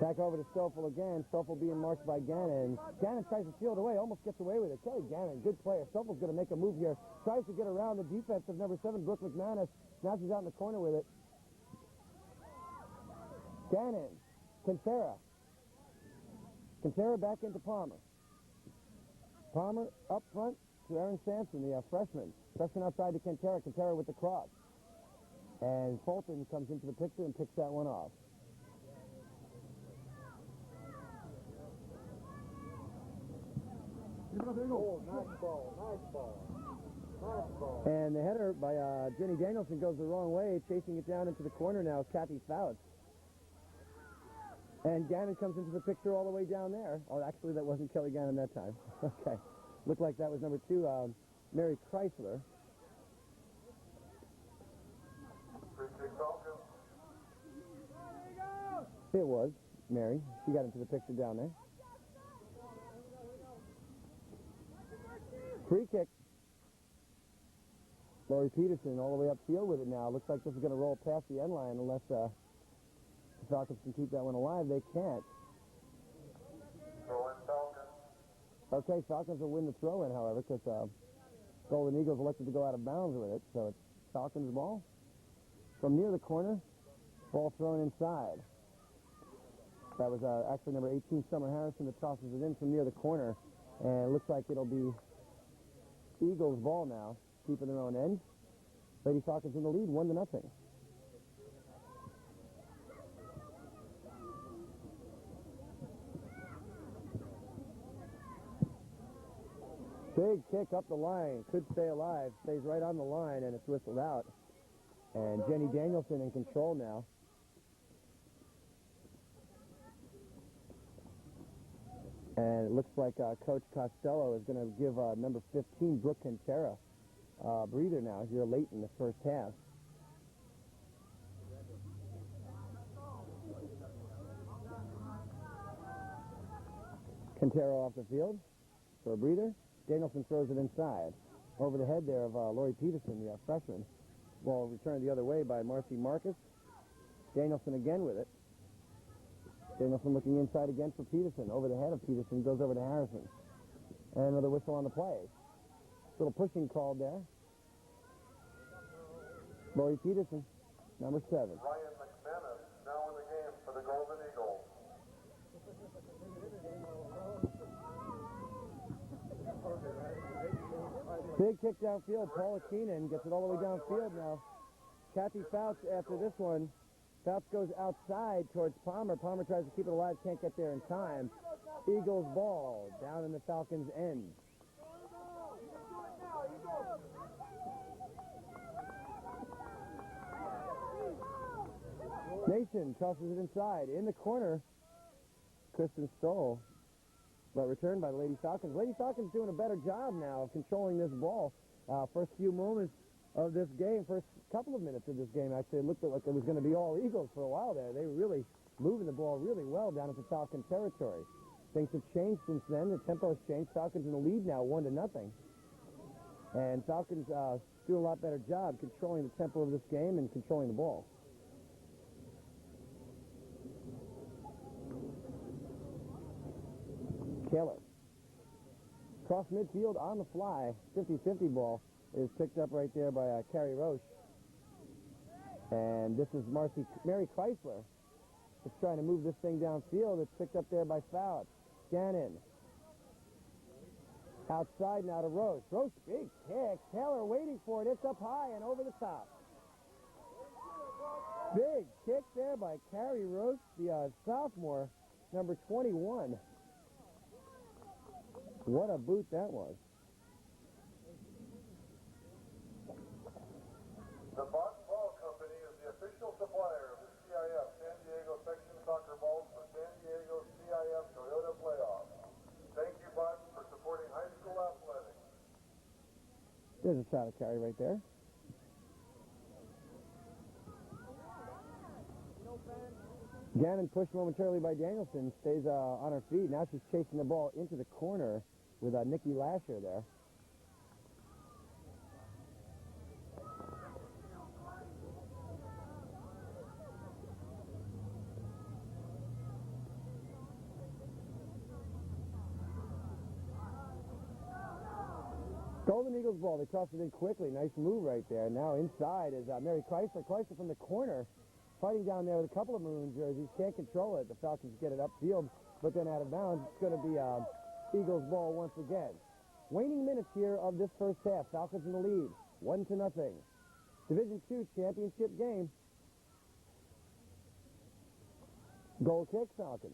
Back over to Stoffel again. Stoffel being marked by Gannon. Gannon tries to field away, almost gets away with it. Kelly Gannon, good player. Stoffel's going to make a move here. Tries to get around the defense of number 7, Brooke McManus. Now she's out in the corner with it. Gannon. Quintera. Quintera back into Palmer. Palmer up front to Aaron Sampson, the freshman. Freshman outside to Quintera. Quintera with the cross. And Fulton comes into the picture and picks that one off. Oh, nice ball, nice ball, nice ball. And the header by Jenny Danielson goes the wrong way, chasing it down into the corner now is Kathy Fouts. And Gannon comes into the picture all the way down there. Oh, actually, that wasn't Kelly Gannon that time. Okay. Looked like that was number 2, Mary Chrysler. Free kick, Falcons. It was Mary. She got into the picture down there. Free kick. Lori Peterson all the way upfield with it now. Looks like this is going to roll past the end line unless the Falcons can keep that one alive. They can't. Throw in Falcons. Okay, Falcons will win the throw-in, however, because Golden Eagles elected to go out of bounds with it. So it's Falcons' ball. From near the corner, ball thrown inside. That was actually number 18, Summer Harrison, that tosses it in from near the corner. And it looks like it'll be Eagles' ball now, keeping their own end. Lady Falcons in the lead, 1-0. Big kick up the line, could stay alive, stays right on the line, and it's whistled out. And Jenny Danielson in control now. And it looks like Coach Costello is going to give number 15, Brooke Quintera, breather now here late in the first half. Quintera off the field for a breather. Danielson throws it inside. Over the head there of Lori Peterson, the freshman. Ball returned the other way by Marcy Marcus. Danielson again with it. Danielson looking inside again for Peterson. Over the head of Peterson, goes over to Harrison. And another whistle on the play. Little pushing called there. Lori Peterson, number 7. Ryan McManus now in the game for the Golden Eagles. Big kick downfield. Paula Keenan gets it all the way downfield now. Kathy Fouts after this one. Fouts goes outside towards Palmer. Palmer tries to keep it alive, can't get there in time. Eagles ball down in the Falcons' end. Nation tosses it inside. In the corner, Kristen Stoll. But returned by the Lady Falcons. Lady Falcons doing a better job now of controlling this ball. First few moments of this game, first couple of minutes of this game, actually, it looked like it was going to be all Eagles for a while there. They were really moving the ball really well down into Falcon territory. Things have changed since then. The tempo has changed. Falcons in the lead now, 1-0. And Falcons doing a lot better job controlling the tempo of this game and controlling the ball. Taylor. Cross midfield on the fly. 50-50 ball is picked up right there by Carrie Roche. And this is Mary Chrysler. Just trying to move this thing downfield. It's picked up there by Fouts. Gannon. Outside now to Roche. Roche, big kick. Taylor waiting for it. It's up high and over the top. Big kick there by Carrie Roche, the sophomore, number 21. What a boot that was. The Pasqual Company is the official There's a shot of carry right there. Gannon pushed momentarily by Danielson, stays on her feet. Now she's chasing the ball into the corner with Nikki Lasher there. Golden Eagles ball. They tossed it in quickly. Nice move right there. Now inside is Mary Chrysler. Chrysler from the corner, fighting down there with a couple of maroon jerseys. Can't control it. The Falcons get it upfield, but then out of bounds. It's going to be Eagles ball once again. Waning minutes here of this first half. Falcons in the lead, 1-0. Division II championship game. Goal kick, Falcons.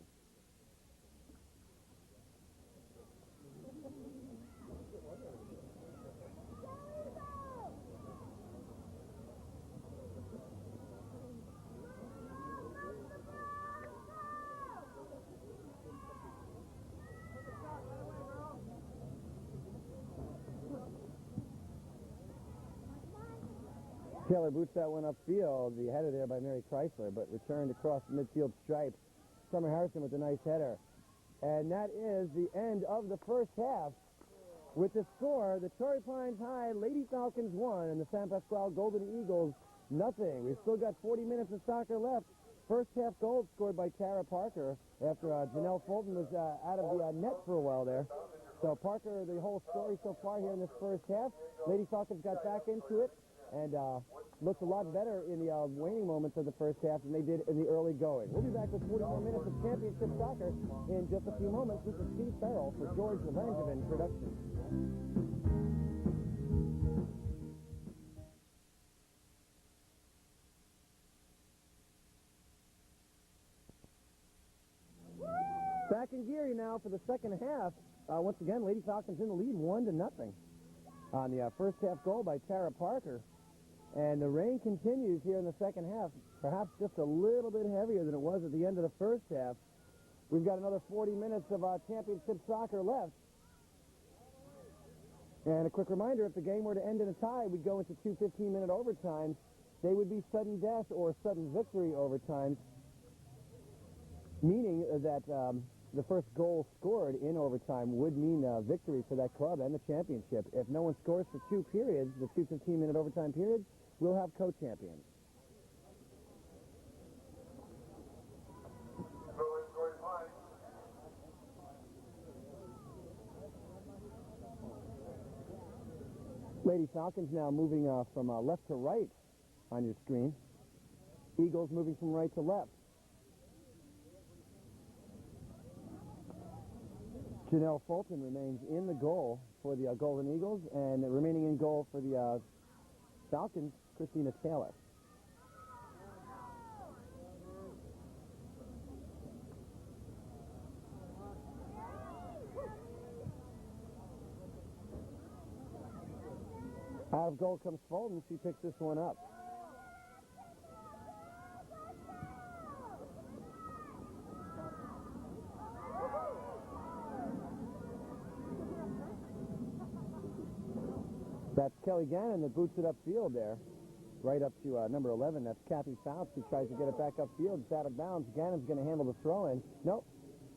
Taylor boots that one upfield. The header there by Mary Chrysler, but returned across the midfield stripe. Summer Harrison with a nice header. And that is the end of the first half. With the score, the Torrey Pines High Lady Falcons 1 and the San Pasqual Golden Eagles nothing. We've still got 40 minutes of soccer left. First half goal scored by Tara Parker after Janelle Fulton was out of the net for a while there. So Parker, the whole story so far here in this first half. Lady Falcons got back into it and looked a lot better in the waning moments of the first half than they did in the early going. We'll be back with 40 more minutes of championship soccer in just a few moments. This is Steve Farrell for George Langevin Productions. Back in gear now for the second half. Once again, Lady Falcons in the lead, 1-0 on the first half goal by Tara Parker. And the rain continues here in the second half, perhaps just a little bit heavier than it was at the end of the first half. We've got another 40 minutes of championship soccer left. And a quick reminder, if the game were to end in a tie, we'd go into 2 15-minute overtimes. They would be sudden death or sudden victory overtimes, meaning that the first goal scored in overtime would mean victory for that club and the championship. If no one scores for 2 periods, the 2 15-minute overtime periods, we'll have co-champions. Lady Falcons now moving from left to right on your screen. Eagles moving from right to left. Janelle Fulton remains in the goal for the Golden Eagles, and remaining in goal for the Falcons, Christina Taylor. Out of goal comes Fulton. She picks this one up. That's Kelly Gannon that boots it upfield there, right up to number 11. That's Kathy Fouts who tries to get it back upfield. It's out of bounds. Gannon's going to handle the throw-in. Nope.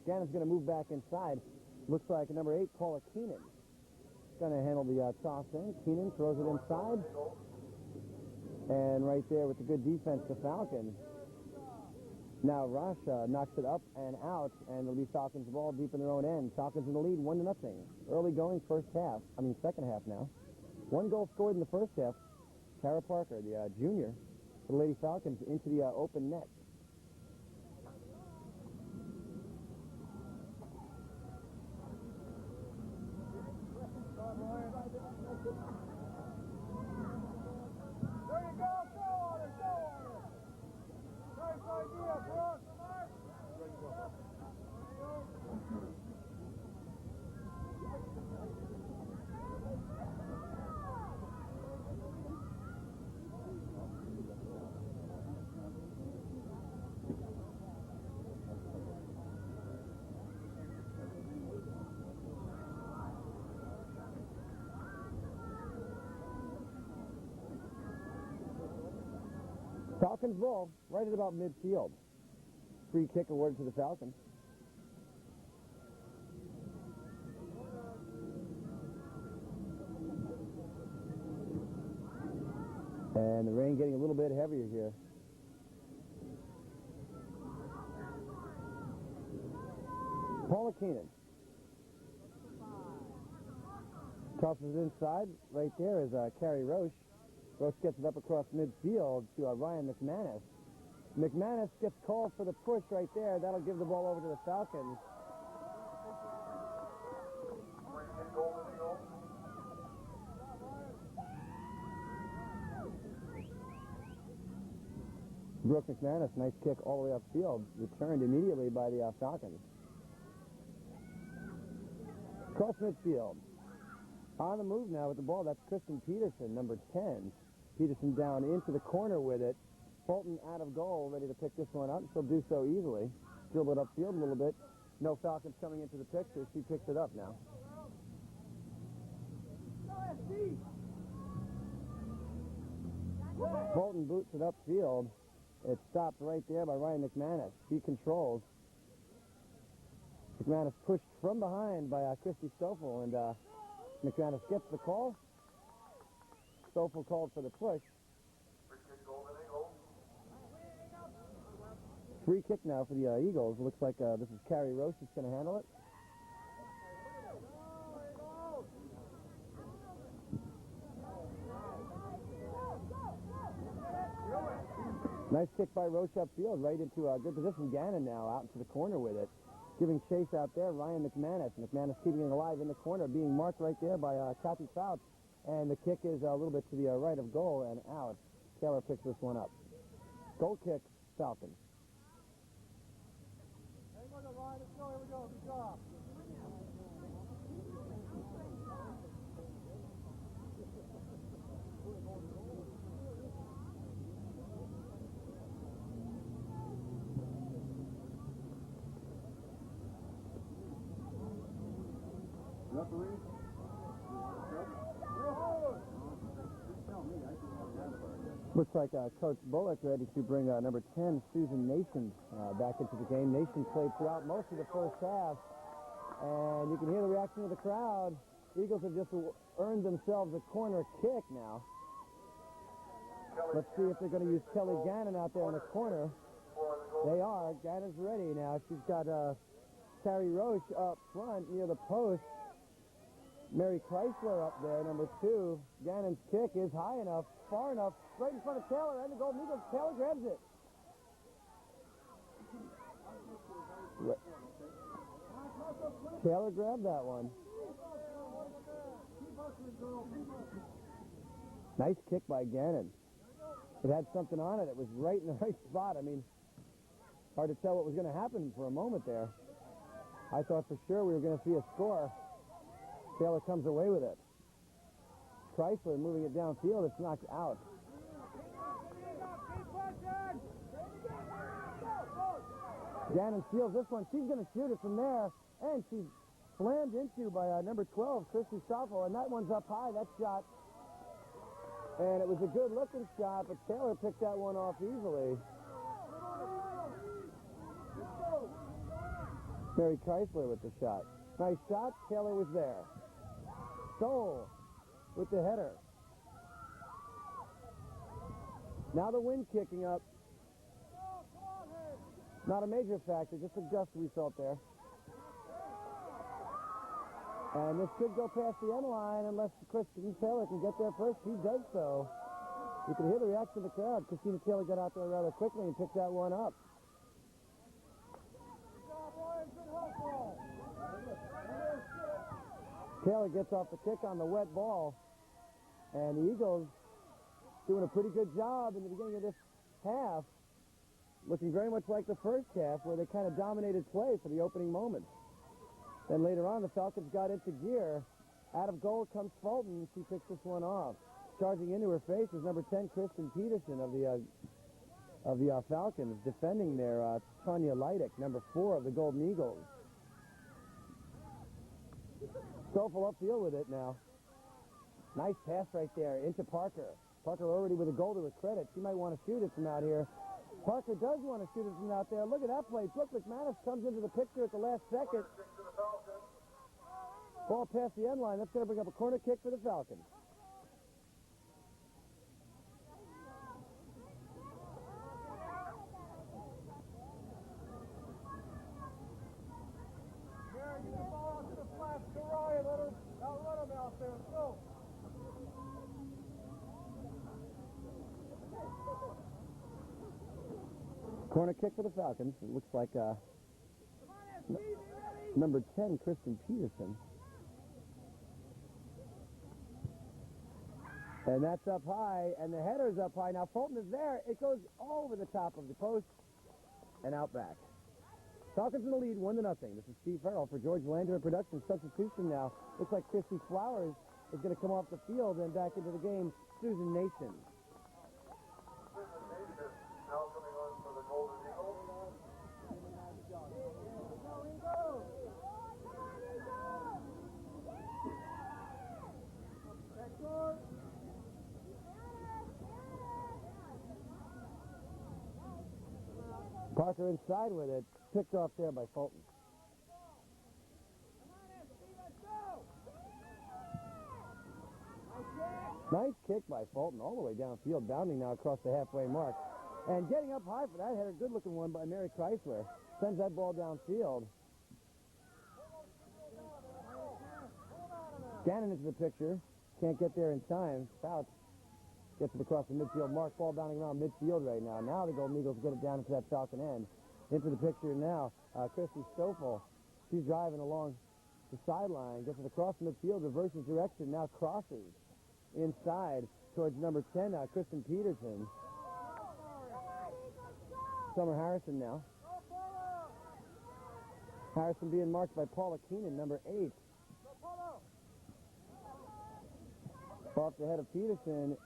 Gannon's going to move back inside. Looks like number 8, Paula Keenan, going to handle the toss in. Keenan throws it inside. And right there with the good defense, the Falcons. Now Rasha knocks it up and out, and it'll be Falcons ball deep in their own end. Falcons in the lead, 1-0. Early going second half now. 1 goal scored in the first half. Tara Parker, the junior, for the Lady Falcons, into the open net. Falcons ball right at about midfield. Free kick awarded to the Falcons. And the rain getting a little bit heavier here. Paula Keenan. Tosses it inside. Right there is Carrie Roche. Roche gets it up across midfield to Ryan McManus. McManus gets called for the push right there. That'll give the ball over to the Falcons. Brooke McManus, nice kick all the way upfield. Returned immediately by the Falcons. Cross midfield. On the move now with the ball, that's Kristen Peterson, number 10. Peterson down into the corner with it. Fulton out of goal, ready to pick this one up. She'll do so easily. Dribble it upfield a little bit. No Falcons coming into the picture. She picks it up now. Fulton boots it upfield. It's stopped right there by Ryan McManus. She controls. McManus pushed from behind by Christy Stoffel, and McManus gets the call. Stoffel called for the push. Free kick now for the Eagles. Looks like this is Carrie Roche that's going to handle it. Nice kick by Roche upfield, right into a good position. Gannon now out into the corner with it. Giving chase out there, Ryan McManus. McManus keeping it alive in the corner, being marked right there by Kathy Fouts. And the kick is a little bit to the right of goal and out. Taylor picks this one up. Goal kick, Falcons. Here we go. Good job. Looks like Coach Bullock ready to bring number 10, Susan Nation, back into the game. Nation played throughout most of the first half, and you can hear the reaction of the crowd. Eagles have just earned themselves a corner kick now. Let's see if they're going to use Kelly Gannon out there in the corner. They are. Gannon's ready now. She's got Carrie Roche up front near the post. Mary Chrysler up there, number 2. Gannon's kick is high enough, far enough, right in front of Taylor and the Golden Eagles. Taylor grabs it. Taylor grabbed that one. Nice kick by Gannon. It had something on it. It was right in the right spot. I mean, hard to tell what was going to happen for a moment there. I thought for sure we were going to see a score. Taylor comes away with it. Chrysler moving it downfield. It's knocked out. Gannon steals this one. She's going to shoot it from there. And she's slammed into by number 12, Christy Stoffel. And that one's up high. That shot. And it was a good-looking shot, but Taylor picked that one off easily. Mary Chrysler with the shot. Nice shot. Taylor was there. Stoll with the header. Now the wind kicking up. Not a major factor, just a gust we felt there. And this could go past the end line unless Christine Taylor can get there first. She does so. You can hear the reaction of the crowd. Christina Taylor got out there rather quickly and picked that one up. Taylor gets off the kick on the wet ball. And the Eagles doing a pretty good job in the beginning of this half. Looking very much like the first half where they kind of dominated play for the opening moments. Then later on, the Falcons got into gear. Out of goal comes Fulton. She picks this one off. Charging into her face is number 10, Kristen Peterson of the Falcons. Defending there, Tanya Leidick, number 4 of the Golden Eagles. Stoffel upfield with it now. Nice pass right there into Parker. Parker already with a goal to her credit. She might want to shoot it from out here. Parker does want to shoot it from out there. Look at that play. Brooke McManus comes into the picture at the last second. Ball past the end line. That's going to bring up a corner kick for the Falcons. Mary, get the ball out to the flat. Torrey, let her outrun him out there. Let's go. Corner kick for the Falcons. It looks like number 10, Kristen Peterson. And that's up high, and the header's up high. Now Fulton is there. It goes all over the top of the post and out back. Falcons in the lead, 1-0. This is Steve Farrell for George Lander in production. Substitution now. Looks like Christy Flowers is going to come off the field and back into the game. Susan Nation. Susan Nation now coming on for the Golden Eagles. Parker inside with it. Picked off there by Fulton. Nice kick by Fulton all the way downfield, bounding now across the halfway mark. And getting up high for that header, good-looking one by Mary Chrysler. Sends that ball downfield. Gannon into the picture. Can't get there in time. Fouts gets it across the midfield mark. Ball bounding around midfield right now. Now the Golden Eagles get it down into that Falcon end. Into the picture now, Christy Stoffel. She's driving along the sideline. Gets it across the midfield. Reverses direction. Now crosses inside towards number 10, Kristen Peterson. Summer Harrison now. Harrison being marked by Paula Keenan, number 8. Off the head of Peterson.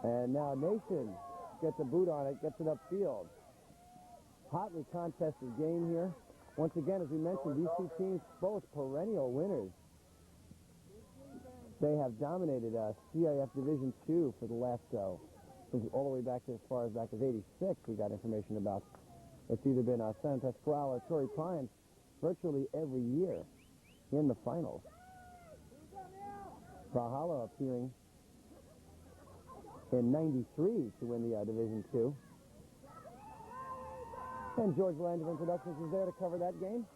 And now Nation gets a boot on it, gets it upfield. Hotly contested game here. Once again, as we mentioned, these two teams both perennial winners. They have dominated CIF Division II for the last, all the way back to as far as back as '86. We got information about. It's either been San Pasqual or Torrey Pines virtually every year in the finals. Valhalla appearing in '93 to win the Division II. And George Landon Productions is there to cover that game.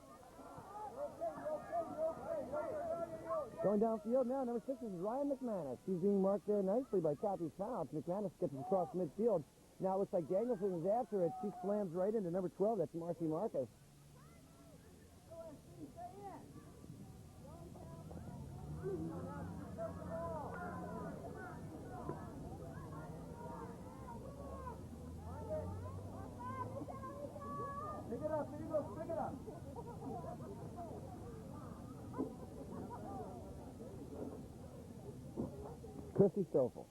Going downfield now, number 6 is Ryan McManus. She's being marked there nicely by Kathy Fouts. McManus gets it across midfield. Now it looks like Danielson is after it. She slams right into number 12. That's Marcy Marcus. Pick it up, Eagles, pick it up. Christy Stoffel.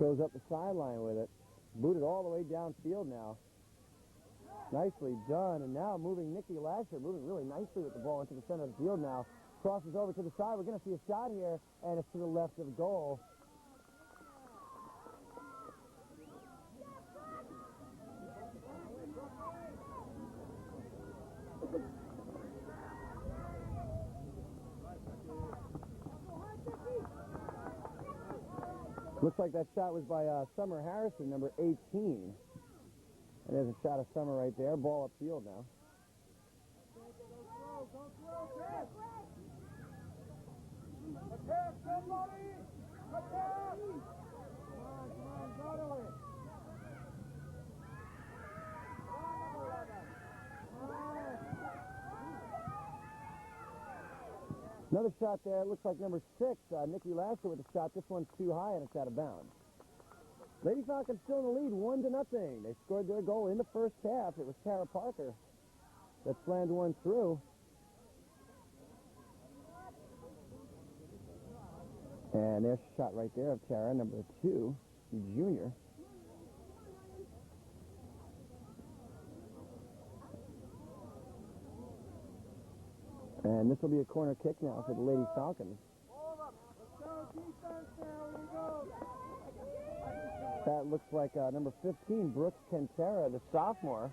Goes up the sideline with it. Booted all the way downfield now. Nicely done. And now moving Nikki Lasher, moving really nicely with the ball into the center of the field now. Crosses over to the side. We're going to see a shot here, and it's to the left of goal. Looks like that shot was by Summer Harrison, number 18. And there's a shot of Summer right there. Ball upfield now. Attack, somebody! Attack! Come on, go to it. Another shot there. It looks like number 6, Nikki Lasher with a shot. This one's too high, and it's out of bounds. Lady Falcons still in the lead, 1-0. They scored their goal in the first half. It was Tara Parker that slammed one through. And there's a shot right there of Tara, number 2, junior. And this will be a corner kick now for the Lady Falcons. That looks like number 15, Brooks Quintera, the sophomore.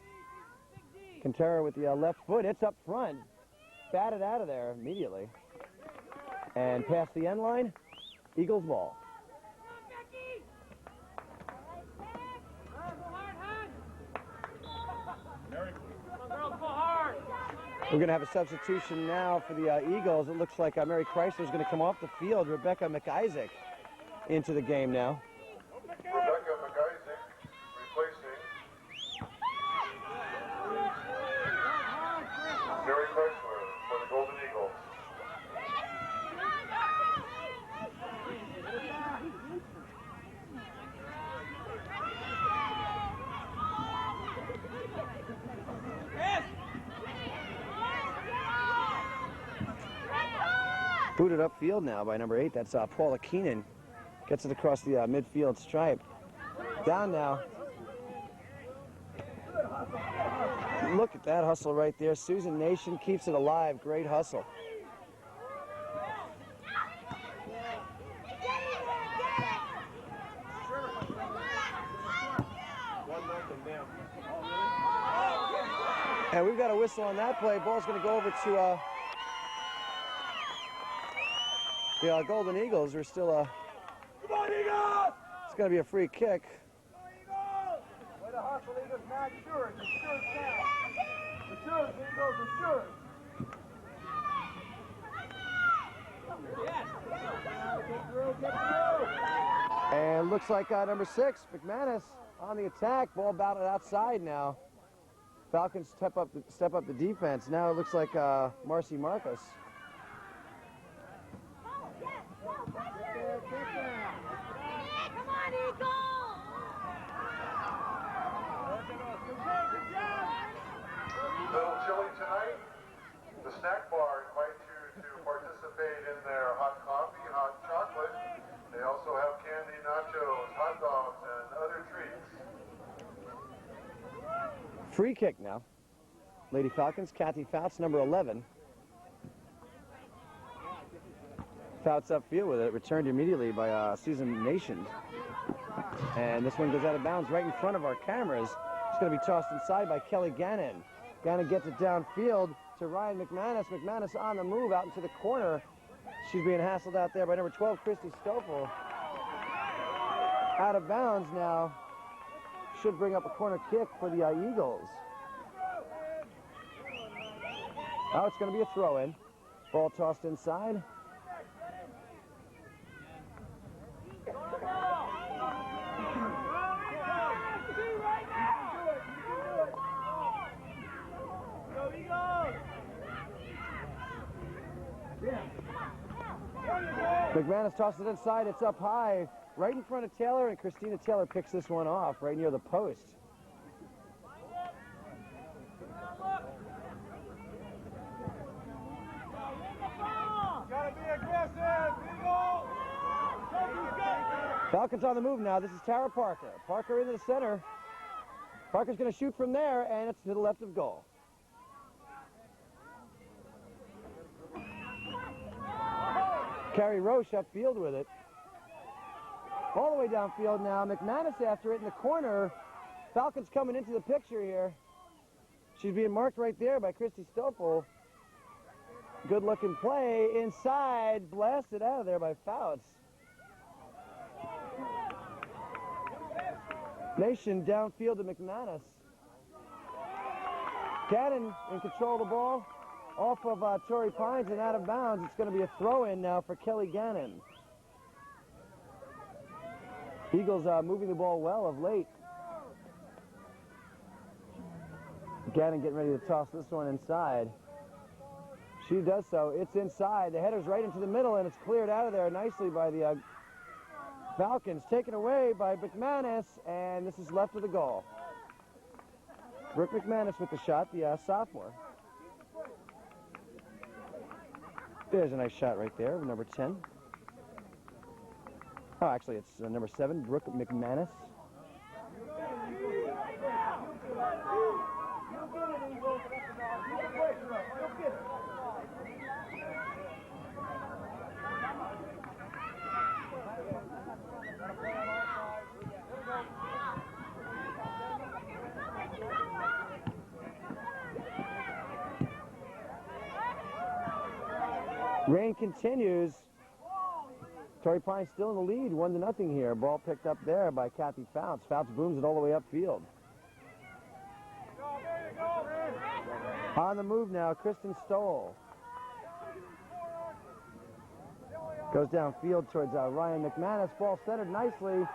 Quintera with the left foot. It's up front. Batted out of there immediately. And past the end line, Eagles ball. We're going to have a substitution now for the Eagles. It looks like Mary Chrysler's going to come off the field. Rebecca McIsaac into the game now. Rebecca McIsaac replacing Mary Chrysler for the Golden Eagles. Booted upfield now by number 8. That's Paula Keenan. Gets it across the midfield stripe. Down now. Look at that hustle right there. Susan Nation keeps it alive. Great hustle. And we've got a whistle on that play. Ball's going to go over to the Golden Eagles. We're still Come on, Eagles! it's going to be a free kick. Come on, Eagles! Way to hustle, Eagles. Not sure. The sure now. The sure, Eagles. The sure. And looks like number 6, McManus, on the attack. Ball batted outside now. Falcons step up the defense. Now it looks like Marcy Marcus. Little chilly tonight. The snack bar invites you to participate in their hot coffee, hot chocolate. They also have candy, nachos, hot dogs, and other treats. Free kick now. Lady Falcons, Kathy Fouts, number 11. Fouts upfield with it, returned immediately by Susan Nation. And this one goes out of bounds right in front of our cameras. It's going to be tossed inside by Kelly Gannon. Gannon gets it downfield to Ryan McManus. McManus on the move out into the corner. She's being hassled out there by number 12, Christy Stoffel. Out of bounds now. Should bring up a corner kick for the Eagles. Now it's going to be a throw-in. Ball tossed inside. McManus tosses it inside. It's up high, right in front of Taylor, and Christina Taylor picks this one off right near the post. Gotta be aggressive, Eagles! Falcons on the move now. This is Tara Parker. Parker into the center. Parker's going to shoot from there, and it's to the left of goal. Carrie Roche upfield with it. All the way downfield now. McManus after it in the corner. Falcons coming into the picture here. She's being marked right there by Christy Stoffel. Good looking play inside. Blasted out of there by Fouts. Nation downfield to McManus. Gannon in control of the ball. Off of Torrey Pines and out of bounds. It's going to be a throw-in now for Kelly Gannon. Eagles moving the ball well of late. Gannon getting ready to toss this one inside. She does so. It's inside. The header's right into the middle, and it's cleared out of there nicely by the Falcons. Taken away by McManus, and this is left of the goal. Brooke McManus with the shot, the sophomore. There's a nice shot right there, number 10. Oh, actually, it's number 7, Brooke McManus. Rain continues. Torrey Pine still in the lead, 1-0 here. Ball picked up there by Kathy Fouts. Fouts booms it all the way upfield. On the move now, Kristen Stoll. Goes downfield towards Ryan McManus. Ball centered nicely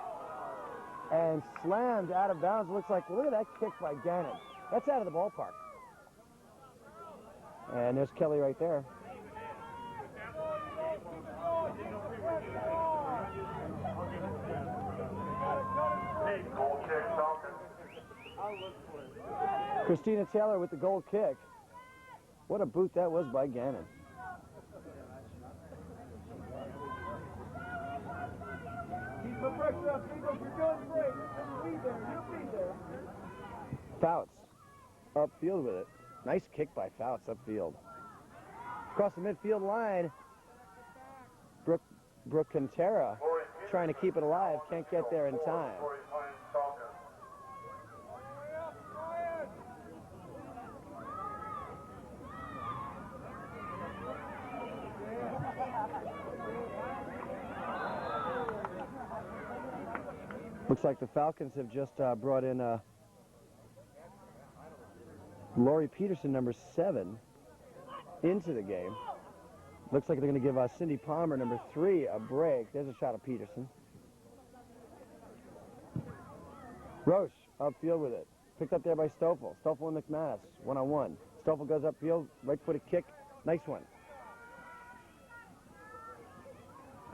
and slammed out of bounds. Looks like, look at that kick by Gannon. That's out of the ballpark. And there's Kelly right there. Goal kick, Falcons. Christina Taylor with the goal kick. What a boot that was by Gannon. Keep the pressure up, Eagles. You're doing great. You'll be there. You'll be there. Fouts upfield with it. Nice kick by Fouts upfield. Across the midfield line, Brooke Quintera trying to keep it alive. Can't get there in time. Looks like the Falcons have just brought in Lori Peterson, number 7, into the game. Looks like they're going to give Cindy Palmer, number 3, a break. There's a shot of Peterson. Roche upfield with it. Picked up there by Stoffel. Stoffel and McManus, one-on-one. Stoffel goes upfield, right-footed kick. Nice one.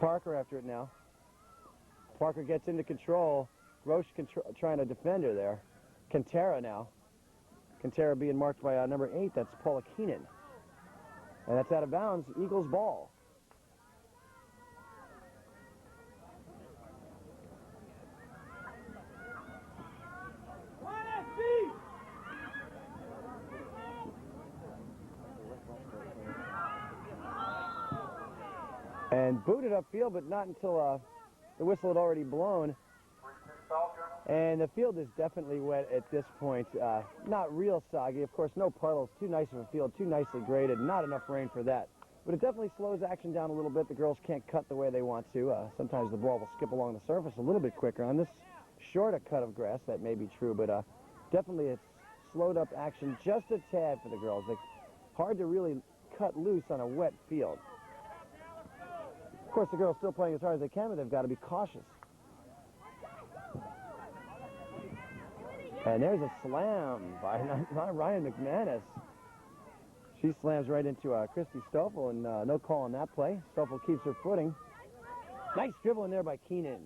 Parker after it now. Parker gets into control. Roche trying to defend her there. Quintera now. Quintera being marked by number 8. That's Paula Keenan. And that's out of bounds. Eagles ball. And booted upfield, but not until the whistle had already blown. And the field is definitely wet at this point. Not real soggy. Of course, no puddles. Too nice of a field. Too nicely graded. Not enough rain for that. But it definitely slows action down a little bit. The girls can't cut the way they want to. Sometimes the ball will skip along the surface a little bit quicker. On this shorter cut of grass, that may be true. But definitely it's slowed up action just a tad for the girls. It's hard to really cut loose on a wet field. Of course, the girls still playing as hard as they can, but they've got to be cautious. And there's a slam by Ryan McManus. She slams right into Christy Stoffel, and no call on that play. Stoffel keeps her footing. Nice dribble in there by Keenan.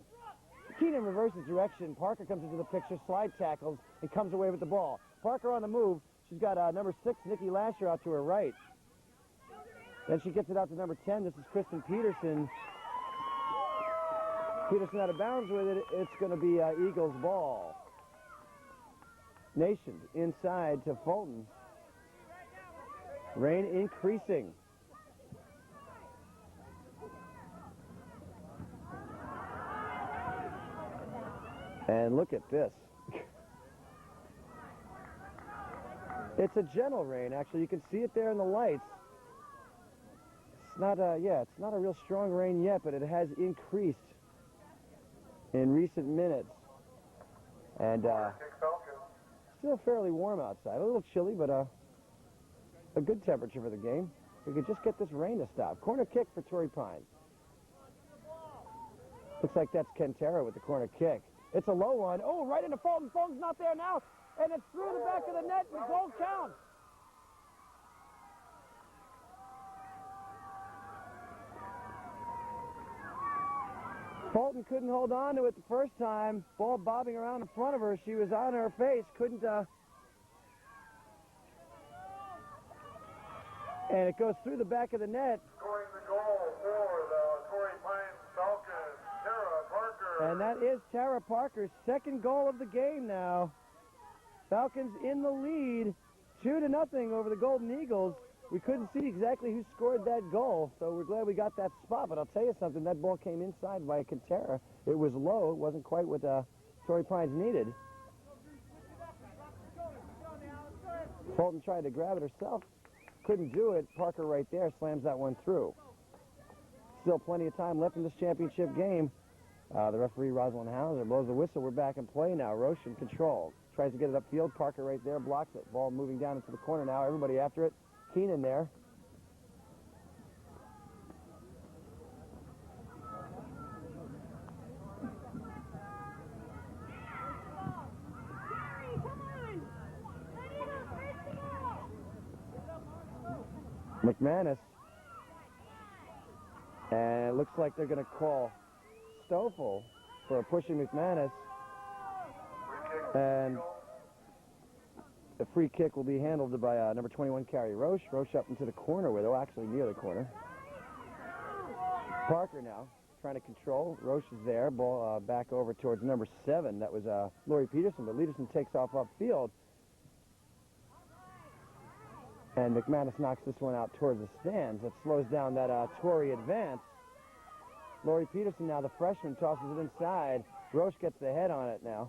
Keenan reverses direction. Parker comes into the picture, slide tackles, and comes away with the ball. Parker on the move. She's got number 6, Nikki Lasher, out to her right. Then she gets it out to number 10. This is Kristen Peterson. Peterson out of bounds with it. It's going to be Eagles ball. Nation inside to Fulton. Rain increasing. And look at this. It's a gentle rain, actually. You can see it there in the lights. It's not it's not a real strong rain yet, but it has increased in recent minutes. And still fairly warm outside. A little chilly, but a good temperature for the game. We could just get this rain to stop. Corner kick for Torrey Pines. Looks like that's Quintera with the corner kick. It's a low one. Oh, right into Fulton. Fulton's not there now. And it's through the back of the net, and the goal counts. Fulton couldn't hold on to it the first time. Ball bobbing around in front of her. She was on her face. Couldn't, and it goes through the back of the net. Scoring the goal for the Torrey Pines Falcons, Tara Parker. And that is Tara Parker's second goal of the game now. Falcons in the lead, 2-0 over the Golden Eagles. We couldn't see exactly who scored that goal, so we're glad we got that spot. But I'll tell you something, that ball came inside by Quintera. It was low. It wasn't quite what Torrey Pines needed. Fulton tried to grab it herself. Couldn't do it. Parker right there slams that one through. Still plenty of time left in this championship game. The referee, Rosalind Hauser, blows the whistle. We're back in play now. Roche in control. Tries to get it upfield. Parker right there blocks it. Ball moving down into the corner now. Everybody after it. Keenan there. McManus. And it looks like they're going to call Stoffel for pushing McManus. And the free kick will be handled by number 21, Carrie Roche. Roche up into the corner where they're actually near the corner. Parker now trying to control. Roche is there. Ball back over towards number 7. That was Lori Peterson, but Peterson takes off upfield. And McManus knocks this one out towards the stands. That slows down that Torrey advance. Lori Peterson now, the freshman, tosses it inside. Roche gets the head on it now.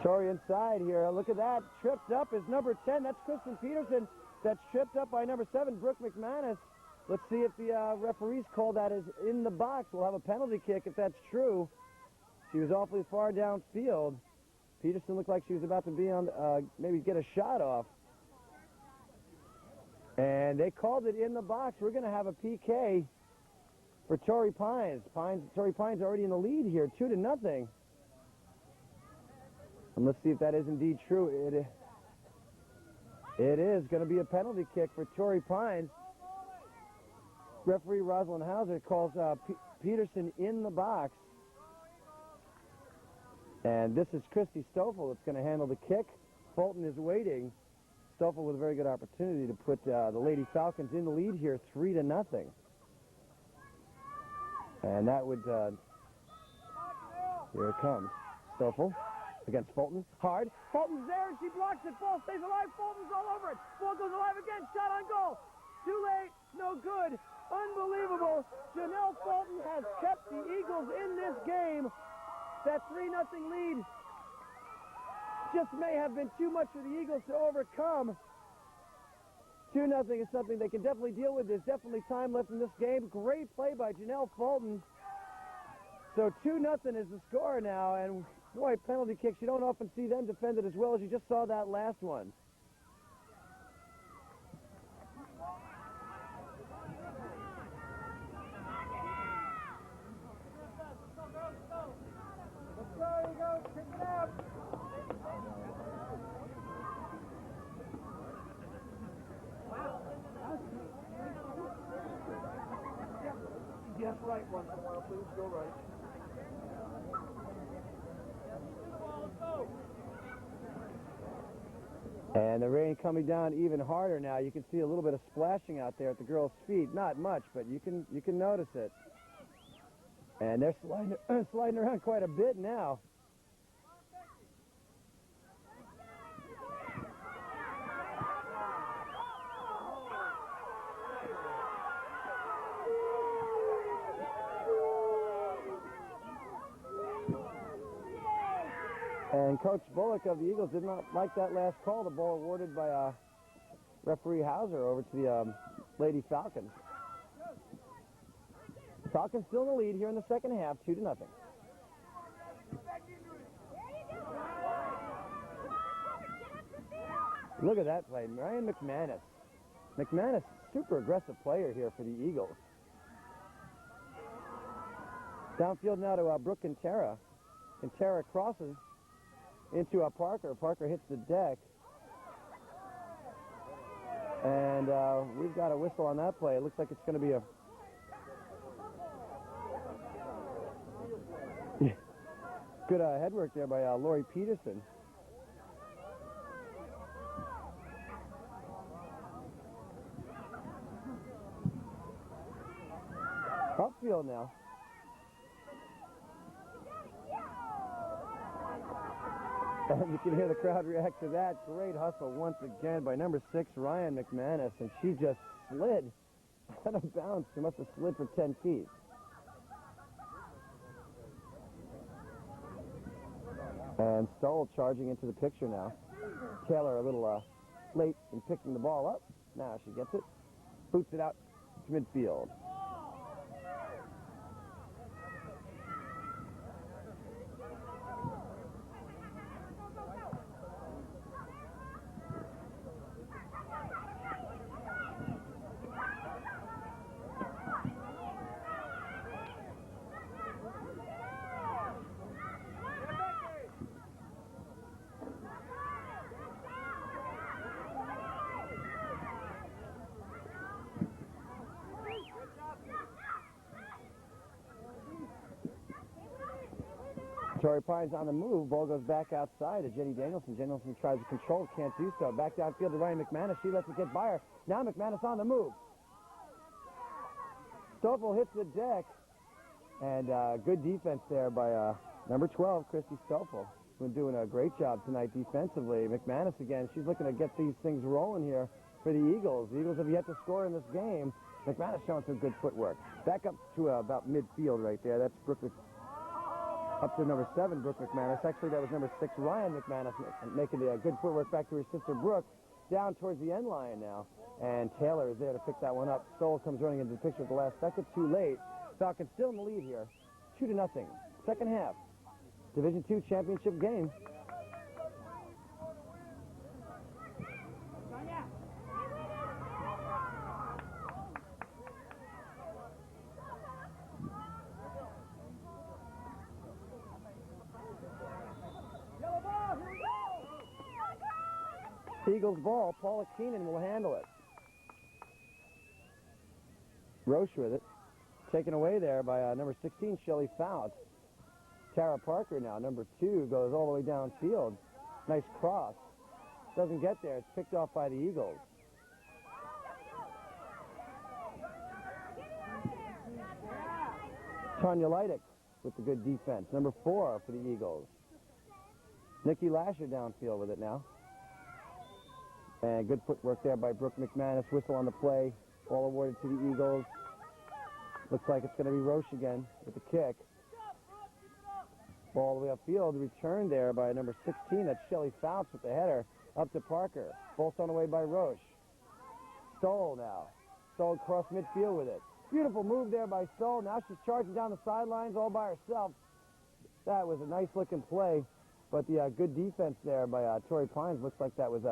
Torrey inside here. Look at that. Tripped up is number 10. That's Kristen Peterson. That's tripped up by number 7, Brooke McManus. Let's see if the referees call that as in the box. We'll have a penalty kick if that's true. She was awfully far downfield. Peterson looked like she was about to be on, maybe get a shot off. And they called it in the box. We're going to have a PK for Torrey Pines. Torrey Pines already in the lead here, 2-0. And let's see if that is indeed true. It is going to be a penalty kick for Torrey Pines. Referee Rosalind Hauser calls Peterson in the box. And this is Christy Stoffel that's going to handle the kick. Fulton is waiting. Stoffel with a very good opportunity to put the Lady Falcons in the lead here, 3-0. And that would, here it comes. Stoffel against Fulton. Hard. Fulton's there and she blocks it. Ball stays alive. Fulton's all over it. Ball goes alive again. Shot on goal. Too late. No good. Unbelievable. Janelle Fulton has kept the Eagles in this game. That 3-0 lead just may have been too much for the Eagles to overcome. 2-0 is something they can definitely deal with. There's definitely time left in this game. Great play by Janelle Fulton. So 2-0 is the score now, and boy, penalty kicks, you don't often see them defended as well as you just saw that last one. There you go, pick it up. Yes, right one. Please go right. And the rain coming down even harder now. You can see a little bit of splashing out there at the girls' feet. Not much, but you can notice it. And they're sliding around quite a bit now. And Coach Bullock of the Eagles did not like that last call. The ball awarded by referee Hauser over to the Lady Falcons. Falcons still in the lead here in the second half, 2-0. Look at that play. Marion McManus. McManus, super aggressive player here for the Eagles. Downfield now to Brooke Quintera. Quintera crosses into Parker. Parker hits the deck. And we've got a whistle on that play. It looks like it's going to be a... Good head work there by Lori Peterson. Upfield now. And you can hear the crowd react to that. Great hustle once again by number 6, Ryan McManus, and she just slid out of bounds. She must have slid for 10 feet. And Stoll charging into the picture now. Taylor a little late in picking the ball up. Now she gets it, boots it out to midfield. Torrey Pines on the move. Ball goes back outside to Jenny Danielson. Danielson tries to control, can't do so. Back downfield to Ryan McManus. She lets it get by her. Now McManus on the move. Stoffel hits the deck. And good defense there by number 12, Christy Stoffel. Been doing a great job tonight defensively. McManus again. She's looking to get these things rolling here for the Eagles. The Eagles have yet to score in this game. McManus showing some good footwork. Back up to about midfield right there. That's Brooke up to number 7, Brooke McManus. Actually, that was number 6, Ryan McManus, making the good footwork back to her sister Brooke. Down towards the end line now. And Taylor is there to pick that one up. Stoll comes running into the picture at the last second. Too late. Falcons still in the lead here. 2-0. Second half. Division II championship game. Eagles ball. Paula Keenan will handle it. Roche with it. Taken away there by number 16, Shelley Fouts. Tara Parker now, number 2, goes all the way downfield. Nice cross. Doesn't get there. It's picked off by the Eagles. Tanya Leidick with the good defense. Number 4 for the Eagles. Nikki Lasher downfield with it now. And good footwork there by Brooke McManus. Whistle on the play. Ball awarded to the Eagles. Looks like it's going to be Roche again with the kick. Ball all the way upfield. Returned there by number 16. That's Shelley Fouts with the header. Up to Parker. Ball thrown away by Roche. Stoll now. Stoll across midfield with it. Beautiful move there by Stoll. Now she's charging down the sidelines all by herself. That was a nice-looking play. But the good defense there by Torrey Pines. Looks like that was,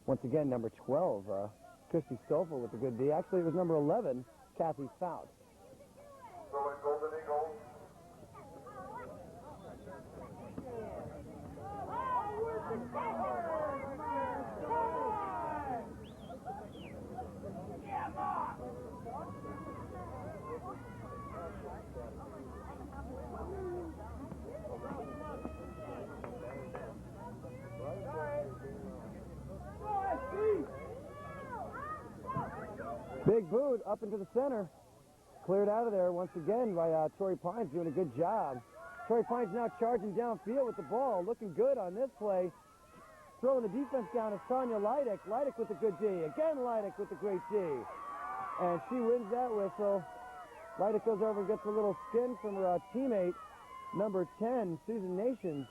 once again, number 12, Christy Stoffel with the good D. Actually, it was number 11, Kathy Fouts. Throwing Golden Eagles. Big boot up into the center. Cleared out of there once again by Torrey Pines, doing a good job. Torrey Pines now charging downfield with the ball. Looking good on this play. Throwing the defense down is Tanya Leidick. Leidick with the good D. Again Leidick with the great D. And she wins that whistle. Leidick goes over and gets a little skin from her teammate, number 10, Susan Nations.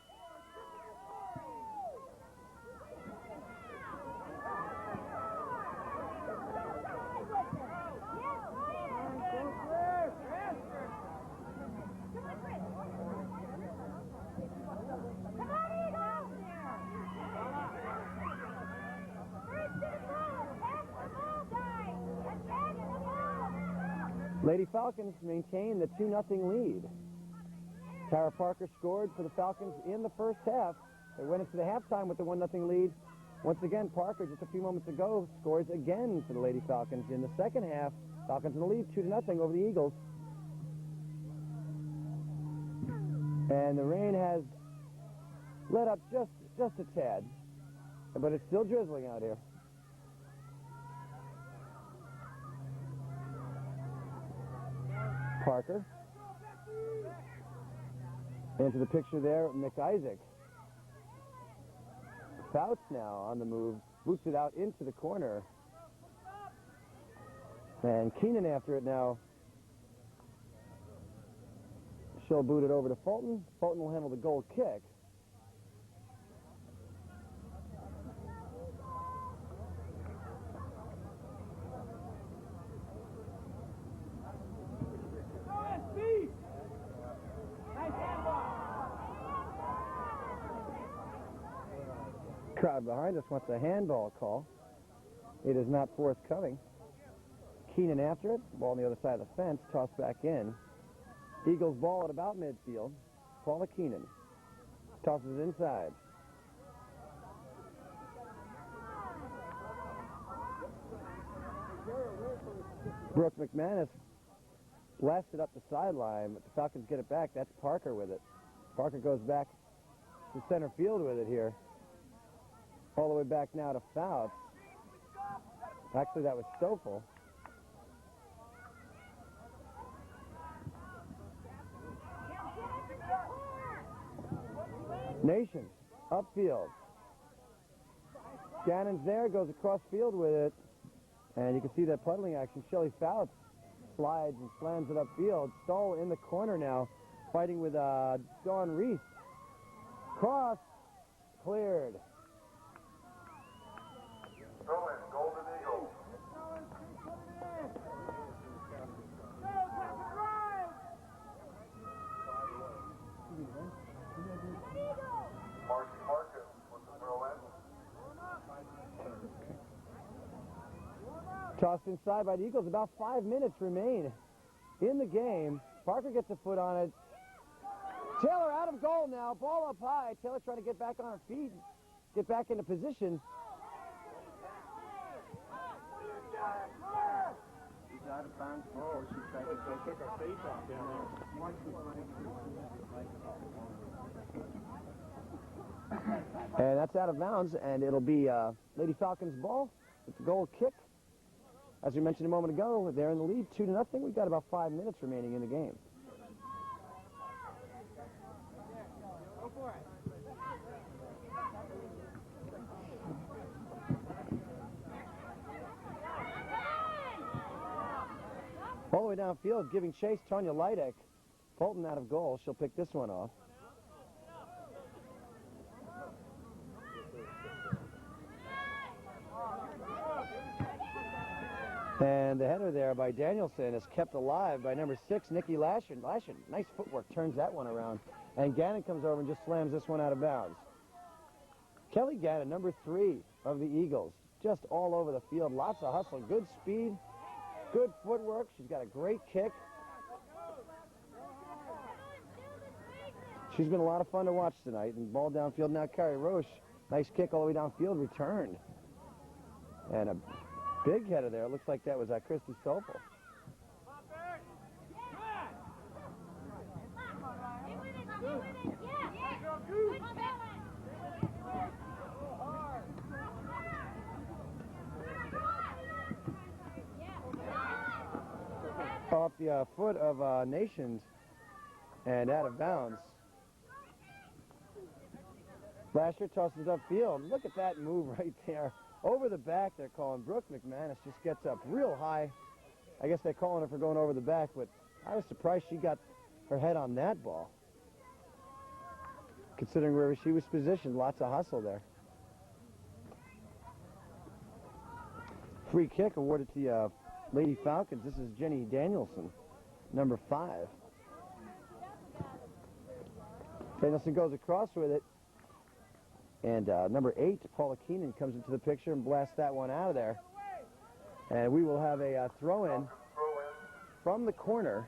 Lady Falcons maintain the 2-0 lead. Tara Parker scored for the Falcons in the first half. They went into the halftime with the 1-0 lead. Once again, Parker, just a few moments ago, scores again for the Lady Falcons in the second half. Falcons in the lead, 2-0 over the Eagles. And the rain has let up just a tad, but it's still drizzling out here. Parker. Into the picture there, McIsaac. Fouts now on the move, boots it out into the corner. And Keenan after it now. She'll boot it over to Fulton. Fulton will handle the goal kick. Crowd behind us wants a handball call. It is not forthcoming. Keenan after it. Ball on the other side of the fence. Tossed back in. Eagles ball at about midfield. Paula Keenan tosses inside. Brooke McManus blasted up the sideline, but the Falcons get it back. That's Parker with it. Parker goes back to center field with it here. All the way back now to Fouts. Actually, that was Stoffel. Nations, upfield. Gannon's there, goes across field with it. And you can see that puddling action. Shelly Fouts slides and slams it upfield. Stoll in the corner now, fighting with Dawn Reese. Cross, cleared. Throw-in, Golden Eagles. Marcy Marcus with the throw-in. Tossed inside by the Eagles. About 5 minutes remain in the game. Parker gets a foot on it. Taylor out of goal now. Ball up high. Taylor trying to get back on her feet, get back into position. She's out of bounds ball. She tried to take her face off down there. And that's out of bounds, and it'll be Lady Falcons ball with the goal kick. As we mentioned a moment ago, they're in the lead 2-0. We've got about 5 minutes remaining in the game. Go for it. All the way downfield, giving chase, Tonya Leidek. Fulton out of goal. She'll pick this one off. And the header there by Danielson is kept alive by number 6, Nikki Lashen. Lashen, nice footwork, turns that one around. And Gannon comes over and just slams this one out of bounds. Kelly Gannon, number 3 of the Eagles, just all over the field. Lots of hustle, good speed, good footwork. She's got a great kick. She's been a lot of fun to watch tonight. And ball downfield now, Carrie Roche. Nice kick all the way downfield, returned. And a big header there. It looks like that was Christy Stoffel. Off the foot of Nations and out of bounds. Lasher tosses upfield. Look at that move right there. Over the back, they're calling. Brooke McManus just gets up real high. I guess they're calling her for going over the back, but I was surprised she got her head on that ball. Considering where she was positioned, lots of hustle there. Free kick awarded to the Lady Falcons. This is Jenny Danielson, number 5. Danielson goes across with it. And number 8, Paula Keenan, comes into the picture and blasts that one out of there. And we will have a throw-in from the corner.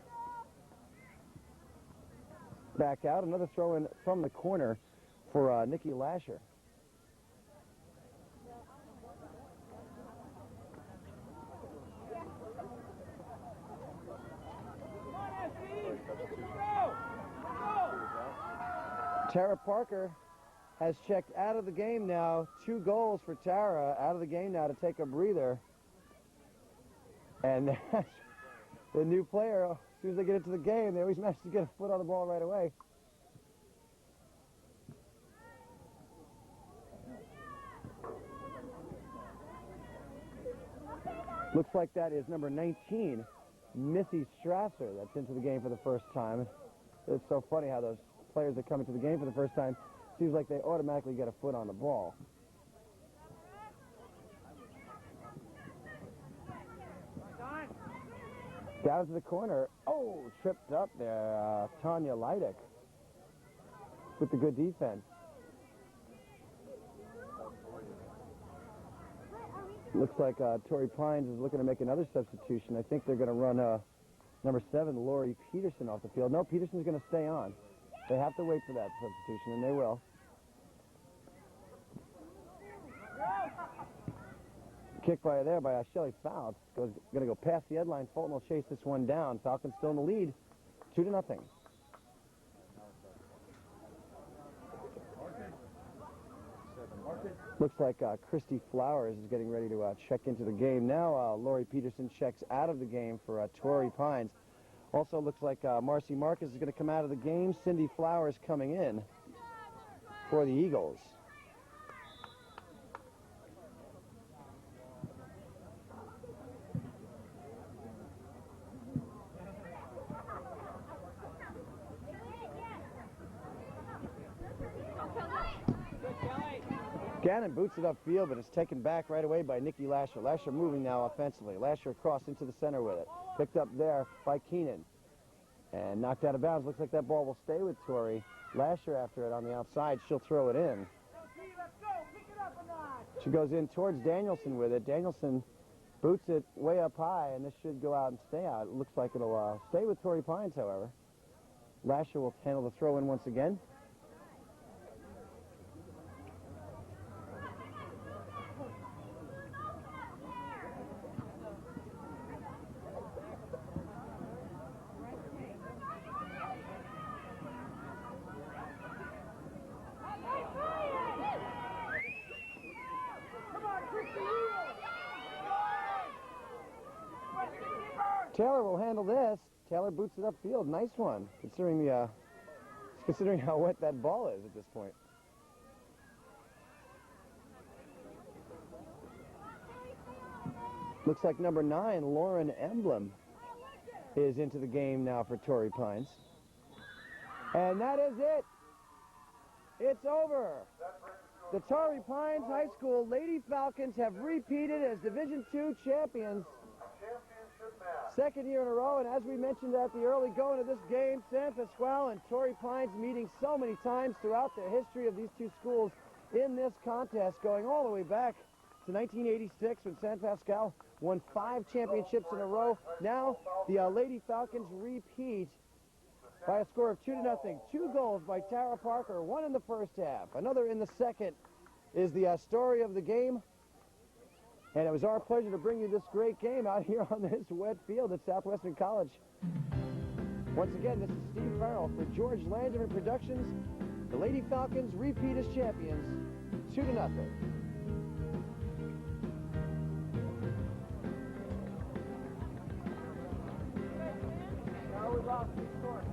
Back out. Another throw-in from the corner for Nikki Lasher. Tara Parker has checked out of the game now. 2 goals for Tara, out of the game now to take a breather. And that's the new player. As soon as they get into the game, they always manage to get a foot on the ball right away. Looks like that is number 19, Missy Strasser, that's into the game for the first time. It's so funny how those players that come into the game for the first time, seems like they automatically get a foot on the ball. Down to the corner. Oh, tripped up there. Tanya Leidick with the good defense. Looks like Torrey Pines is looking to make another substitution. I think they're going to run number 7, Lori Peterson, off the field. No, Peterson's going to stay on. They have to wait for that substitution, and they will. Kick by there by Shelly Fouts. Going to go past the headline. Fulton will chase this one down. Falcons still in the lead, 2-0. Looks like Christy Flowers is getting ready to check into the game. Now Lori Peterson checks out of the game for Torrey Pines. Also looks like Marcy Marcus is going to come out of the game. Cindy Flowers coming in for the Eagles. Gannon boots it upfield, but it's taken back right away by Nikki Lasher. Lasher moving now offensively. Lasher across into the center with it. Picked up there by Keenan. And knocked out of bounds. Looks like that ball will stay with Torrey. Lasher after it on the outside. She'll throw it in. She goes in towards Danielson with it. Danielson boots it way up high, and this should go out and stay out. It looks like it'll stay with Torrey Pines, however. Lasher will handle the throw in once again. Taylor will handle this. Taylor boots it upfield. Nice one, considering how wet that ball is at this point. Looks like number 9, Lauren Emblem, is into the game now for Torrey Pines. And that is it. It's over. The Torrey Pines High School Lady Falcons have repeated as Division II champions. Second year in a row, and as we mentioned at the early going of this game, San Pasqual and Torrey Pines meeting so many times throughout the history of these two schools in this contest, going all the way back to 1986 when San Pasqual won 5 championships in a row. Now the Lady Falcons repeat by a score of 2-0. 2 goals by Tara Parker, 1 in the first half, another in the second, is the story of the game. And it was our pleasure to bring you this great game out here on this wet field at Southwestern College. Once again, this is Steve Farrell for George Langevin Productions. The Lady Falcons repeat as champions, 2-0. Now we lost the score.